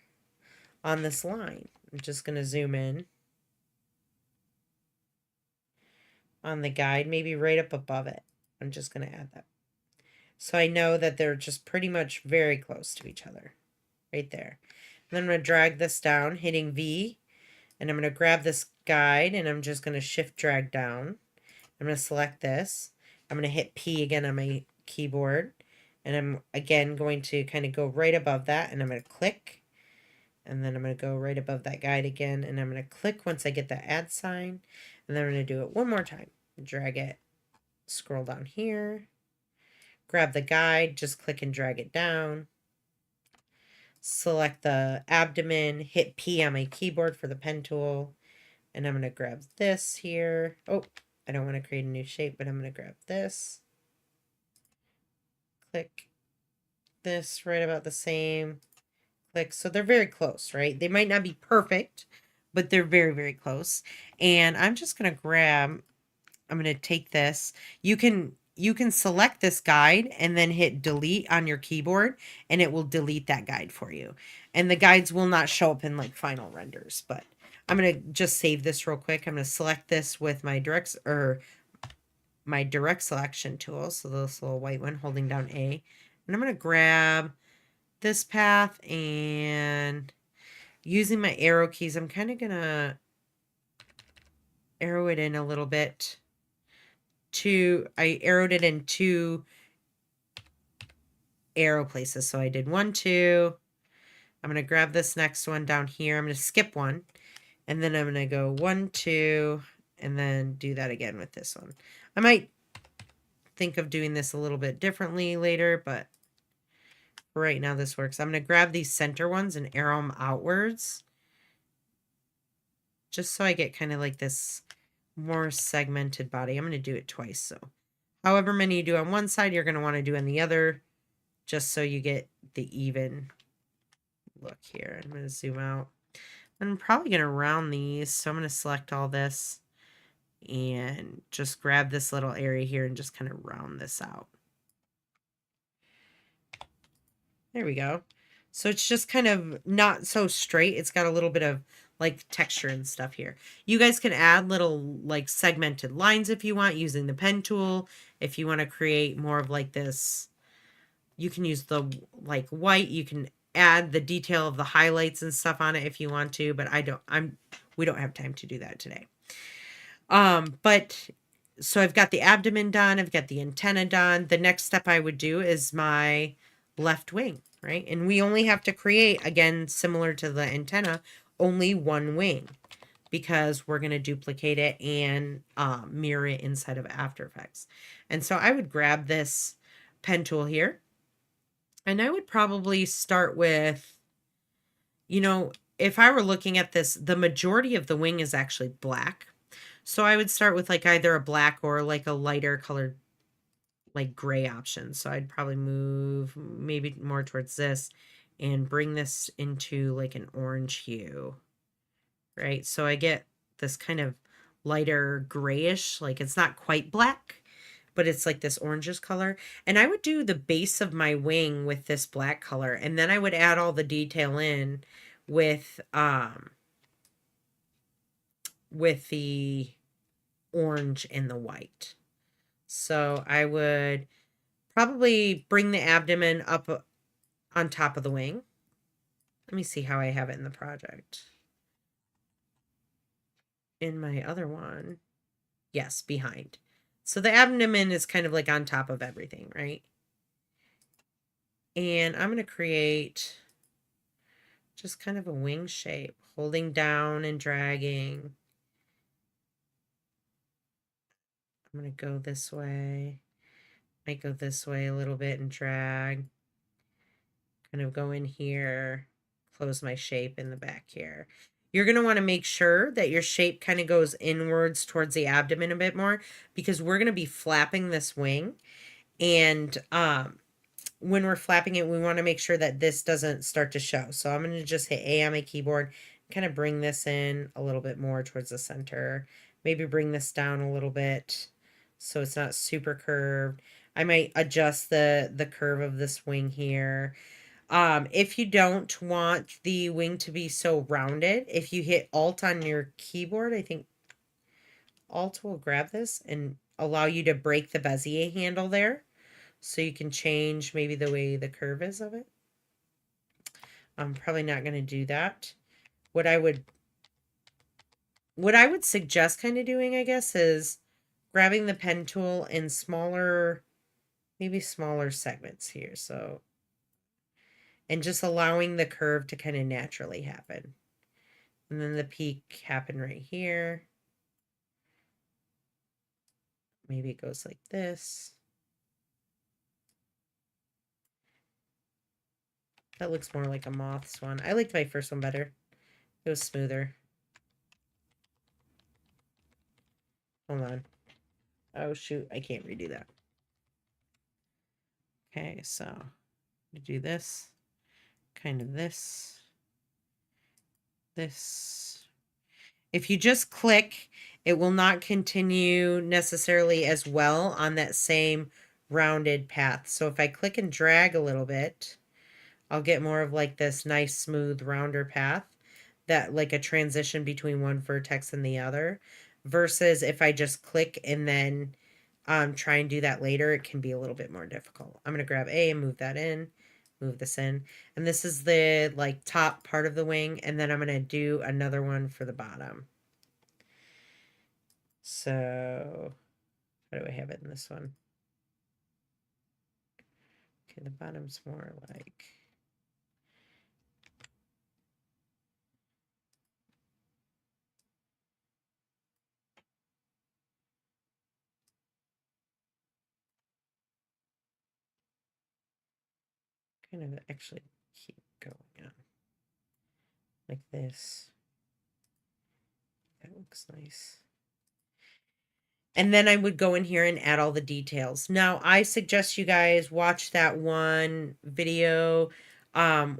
Speaker 1: on this line. I'm just going to zoom in on the guide, maybe right up above it. I'm just going to add that. So I know that they're just pretty much very close to each other, right there. And then I'm going to drag this down, hitting V, and I'm going to grab this guide, and I'm just going to shift drag down. I'm going to select this. I'm going to hit P again on my keyboard. And I'm, again, going to kind of go right above that, and I'm going to click. And then I'm going to go right above that guide again, and I'm going to click once I get the add sign. And then I'm going to do it one more time. Drag it, scroll down here, grab the guide, just click and drag it down. Select the abdomen, hit P on my keyboard for the pen tool. And I'm going to grab this here. Oh, I don't want to create a new shape, but I'm going to grab this. Click this right about the same. Click. So they're very close, right? They might not be perfect, but they're very, very close. And I'm just going to grab, I'm going to take this. You can select this guide and then hit delete on your keyboard, and it will delete that guide for you. And the guides will not show up in like final renders, but I'm going to just save this real quick. I'm going to select this with my direct selection tool. So this little white one, holding down A. And I'm going to grab this path, and using my arrow keys, I'm kind of going to arrow it in a little bit. I arrowed it in 2 arrow places. So I did 1, 2. I'm going to grab this next one down here. I'm going to skip 1. And then I'm going to go 1, 2, and then do that again with this one. I might think of doing this a little bit differently later, but for right now this works. I'm going to grab these center ones and arrow them outwards, just so I get kind of like this more segmented body. I'm going to do it twice. So however many you do on one side, you're going to want to do on the other, just so you get the even look here. I'm going to zoom out. I'm probably going to round these, so I'm going to select all this and just grab this little area here and just kind of round this out. There we go. So it's just kind of not so straight. It's got a little bit of like texture and stuff here. You guys can add little like segmented lines if you want using the pen tool. If you want to create more of like this, you can use the like white. You can add the detail of the highlights and stuff on it if you want to, but we don't have time to do that today. But so I've got the abdomen done. I've got the antenna done. The next step I would do is my left wing, right? And we only have to create, again, similar to the antenna, only 1 wing, because we're going to duplicate it and mirror it inside of After Effects. And so I would grab this pen tool here, and I would probably start with, you know, if I were looking at this, the majority of the wing is actually black. So I would start with like either a black or like a lighter colored, like gray option. So I'd probably move maybe more towards this and bring this into like an orange hue, right? So I get this kind of lighter grayish, like it's not quite black, but it's like this orangish color. And I would do the base of my wing with this black color, and then I would add all the detail in with the orange and the white. So I would probably bring the abdomen up on top of the wing. Let me see how I have it in the project. In my other one, yes, behind. So the abdomen is kind of like on top of everything, right? And I'm going to create just kind of a wing shape, holding down and dragging. I'm going to go this way. Might go this way a little bit and drag. Kind of go in here, close my shape in the back here. You're going to want to make sure that your shape kind of goes inwards towards the abdomen a bit more, because we're going to be flapping this wing. And when we're flapping it, we want to make sure that this doesn't start to show. So I'm going to just hit A on my keyboard, kind of bring this in a little bit more towards the center. Maybe bring this down a little bit so it's not super curved. I might adjust the curve of this wing here. If you don't want the wing to be so rounded, if you hit Alt on your keyboard, I think Alt will grab this and allow you to break the Bezier handle there. So you can change maybe the way the curve is of it. I'm probably not going to do that. What I would suggest kind of doing, I guess, is grabbing the pen tool in smaller, maybe smaller segments here. So, and just allowing the curve to kind of naturally happen. And then the peak happen right here. Maybe it goes like this. That looks more like a moth's one. I liked my first one better. It was smoother. Hold on. Oh, shoot. I can't redo that. Okay, so do this. Kind of this. This. If you just click, it will not continue necessarily as well on that same rounded path. So if I click and drag a little bit, I'll get more of like this nice, smooth, rounder path, that like a transition between one vertex and the other, versus if I just click and then try and do that later, it can be a little bit more difficult. I'm going to grab A and move that in, move this in. And this is the like top part of the wing. And then I'm going to do another one for the bottom. So how do I have it in this one? Okay, the bottom's more like, kind of actually keep going on like this. That looks nice. And then I would go in here and add all the details. Now, I suggest you guys watch that one video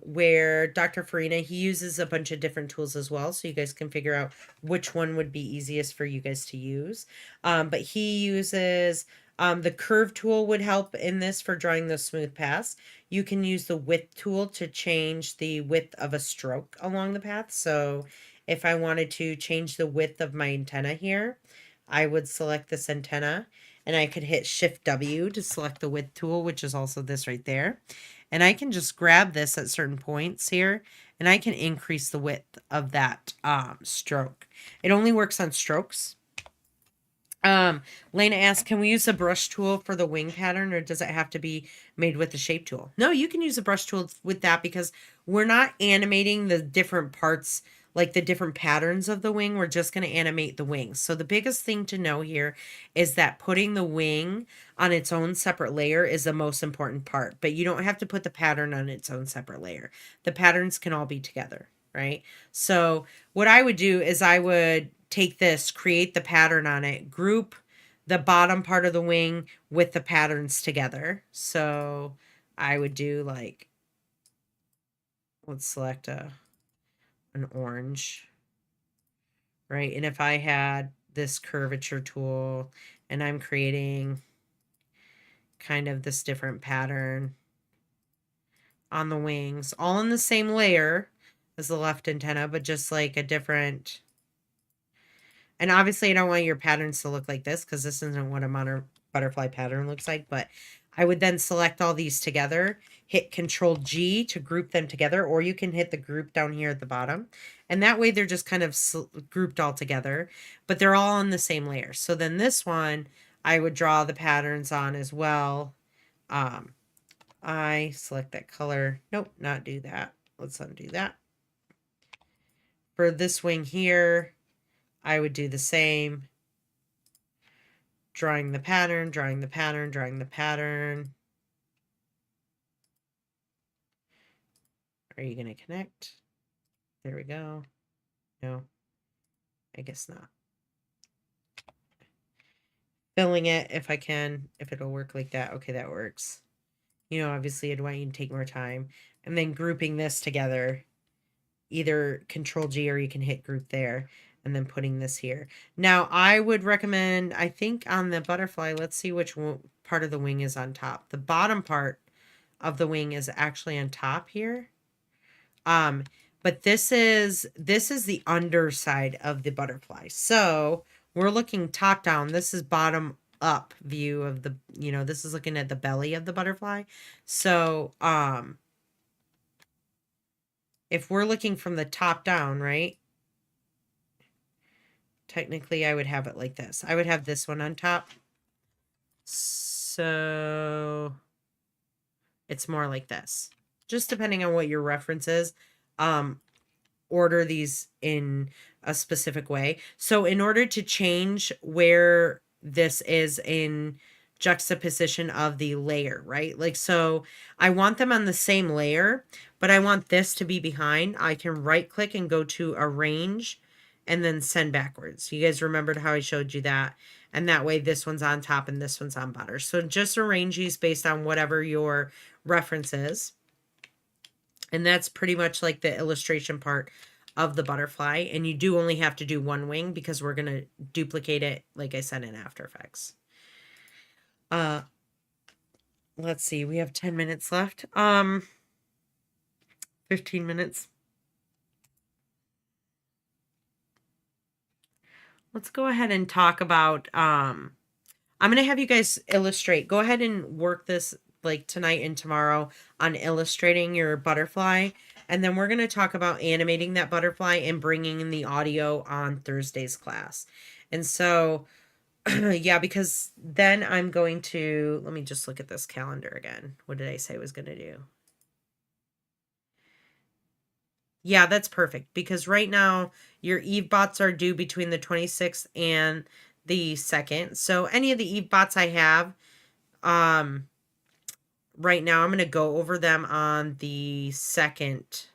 Speaker 1: where Dr. Farina, he uses a bunch of different tools as well, so you guys can figure out which one would be easiest for you guys to use. But he uses the curve tool would help in this for drawing those smooth paths. You can use the width tool to change the width of a stroke along the path. So if I wanted to change the width of my antenna here, I would select this antenna and I could hit Shift W to select the width tool, which is also this right there. And I can just grab this at certain points here and I can increase the width of that stroke. It only works on strokes. Lena asked, can we use a brush tool for the wing pattern, or does it have to be made with the shape tool? No, you can use a brush tool with that because we're not animating the different parts, like the different patterns of the wing. We're just going to animate the wings. So the biggest thing to know here is that putting the wing on its own separate layer is the most important part, but you don't have to put the pattern on its own separate layer. The patterns can all be together, right? So what I would do is I would take this, create the pattern on it, group the bottom part of the wing with the patterns together. So I would do like, let's select an orange, right? And if I had this curvature tool and I'm creating kind of this different pattern on the wings, all in the same layer as the left antenna, but just like a different. And obviously I don't want your patterns to look like this because this isn't what a butterfly pattern looks like, but I would then select all these together, hit Control G to group them together, or you can hit the group down here at the bottom. And that way they're just kind of grouped all together, but they're all on the same layer. So then this one, I would draw the patterns on as well. I select that color. Nope, not do that. Let's undo that. For this wing here, I would do the same. Drawing the pattern, drawing the pattern, drawing the pattern. Are you going to connect? There we go. No, I guess not. Filling it if I can, if it'll work like that. Okay, that works. You know, obviously I'd want you to take more time. And then grouping this together, either Control G or you can hit group there. And then putting this here. Now, I would recommend, I think on the butterfly, let's see which part of the wing is on top. The bottom part of the wing is actually on top here. But this is the underside of the butterfly. So we're looking top down. This is bottom up view of the, you know, this is looking at the belly of the butterfly. So, if we're looking from the top down, right? Technically, I would have it like this. I would have this one on top. So it's more like this. Just depending on what your reference is. Order these in a specific way. So in order to change where this is in juxtaposition of the layer, right? Like, so I want them on the same layer, but I want this to be behind. I can right click and go to arrange and then send backwards. You guys remembered how I showed you that? And that way this one's on top and this one's on bottom. So just arrange these based on whatever your reference is. And that's pretty much like the illustration part of the butterfly. And you do only have to do one wing because we're going to duplicate it, like I said, in After Effects. Let's see, we have 10 minutes left. 15 minutes. Let's go ahead and talk about, I'm going to have you guys illustrate. Go ahead and work this like tonight and tomorrow on illustrating your butterfly. And then we're going to talk about animating that butterfly and bringing in the audio on Thursday's class. And so, yeah, because then I'm going to, let me just look at this calendar again. What did I say I was going to do? Yeah, that's perfect, because right now your Eve bots are due between the 26th and the 2nd. So any of the Eve bots I have, right now I'm going to go over them on the 2nd.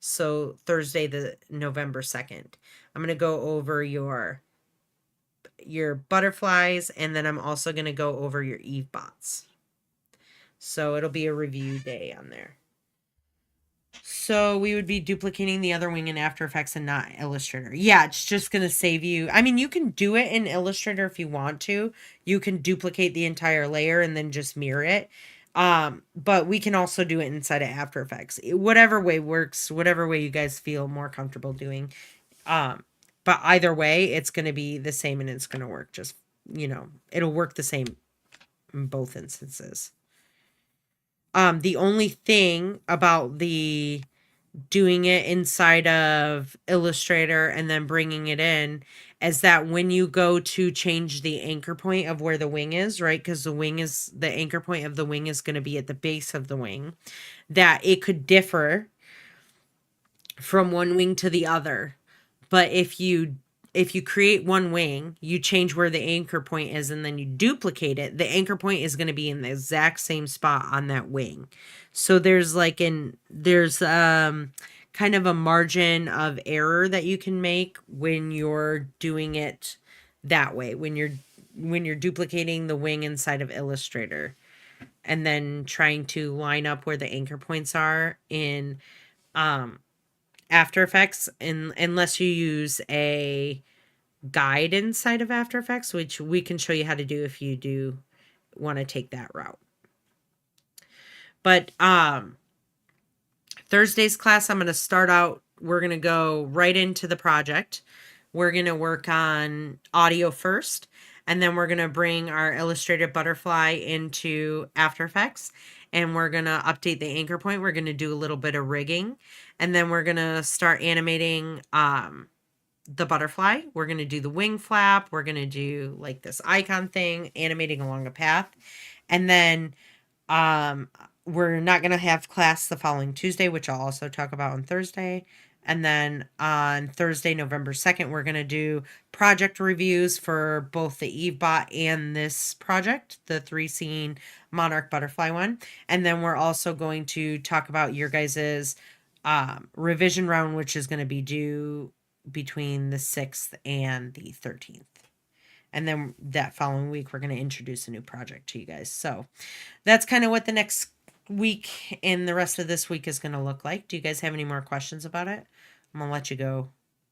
Speaker 1: So Thursday, the November 2nd. I'm going to go over your butterflies, and then I'm also going to go over your Eve bots. So it'll be a review day on there. So we would be duplicating the other wing in After Effects and not Illustrator. Yeah, it's just going to save you. I mean, you can do it in Illustrator if you want to. You can duplicate the entire layer and then just mirror it. But we can also do it inside of After Effects. Whatever way works, whatever way you guys feel more comfortable doing. But either way, it's going to be the same and it's going to work just, it'll work the same in both instances. The only thing about the doing it inside of Illustrator and then bringing it in is that when you go to change the anchor point of where the wing is, right? Because the anchor point of the wing is going to be at the base of the wing, that it could differ from one wing to the other. But if you create one wing, you change where the anchor point is and then you duplicate it, the anchor point is going to be in the exact same spot on that wing. So there's kind of a margin of error that you can make when you're doing it that way, when you're duplicating the wing inside of Illustrator and then trying to line up where the anchor points are in After Effects, unless you use a guide inside of After Effects, which we can show you how to do if you do want to take that route. But Thursday's class, I'm going to start out, we're going to go right into the project. We're going to work on audio first, and then we're going to bring our illustrated butterfly into After Effects, and we're going to update the anchor point. We're going to do a little bit of rigging, and then we're going to start animating the butterfly. We're going to do the wing flap. We're going to do like this icon thing, animating along a path. And then we're not going to have class the following Tuesday, which I'll also talk about on Thursday. And then on Thursday, November 2nd, we're going to do project reviews for both the EveBot and this project, the 3-scene Monarch Butterfly one. And then we're also going to talk about your guys's revision round, which is going to be due between the 6th and the 13th. And then that following week, we're going to introduce a new project to you guys. So that's kind of what the next week and the rest of this week is going to look like. Do you guys have any more questions about it? I'm going to let you go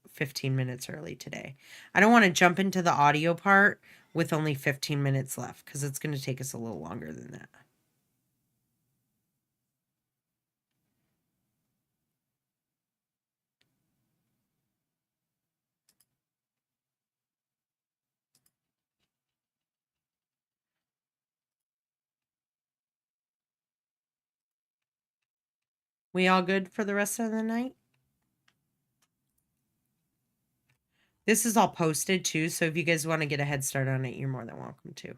Speaker 1: 15 minutes early today. I don't want to jump into the audio part with only 15 minutes left because it's going to take us a little longer than that. We all good for the rest of the night? This is all posted too, so if you guys want to get a head start on it, you're more than welcome to.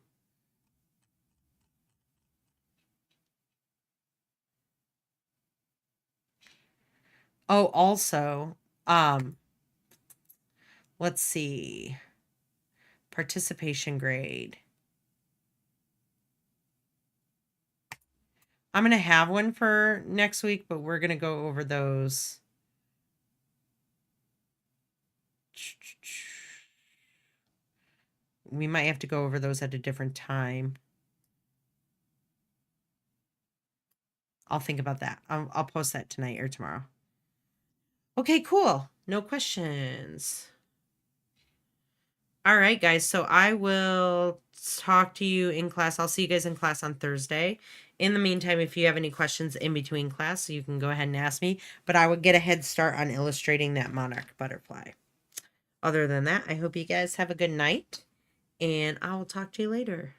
Speaker 1: Oh, also, let's see. Participation grade. I'm going to have one for next week, but we're going to go over those. We might have to go over those at a different time. I'll think about that. I'll post that tonight or tomorrow. Okay, cool. No questions. All right, guys. So I will talk to you in class. I'll see you guys in class on Thursday. In the meantime, if you have any questions in between class, you can go ahead and ask me. But I would get a head start on illustrating that monarch butterfly. Other than that, I hope you guys have a good night. And I will talk to you later.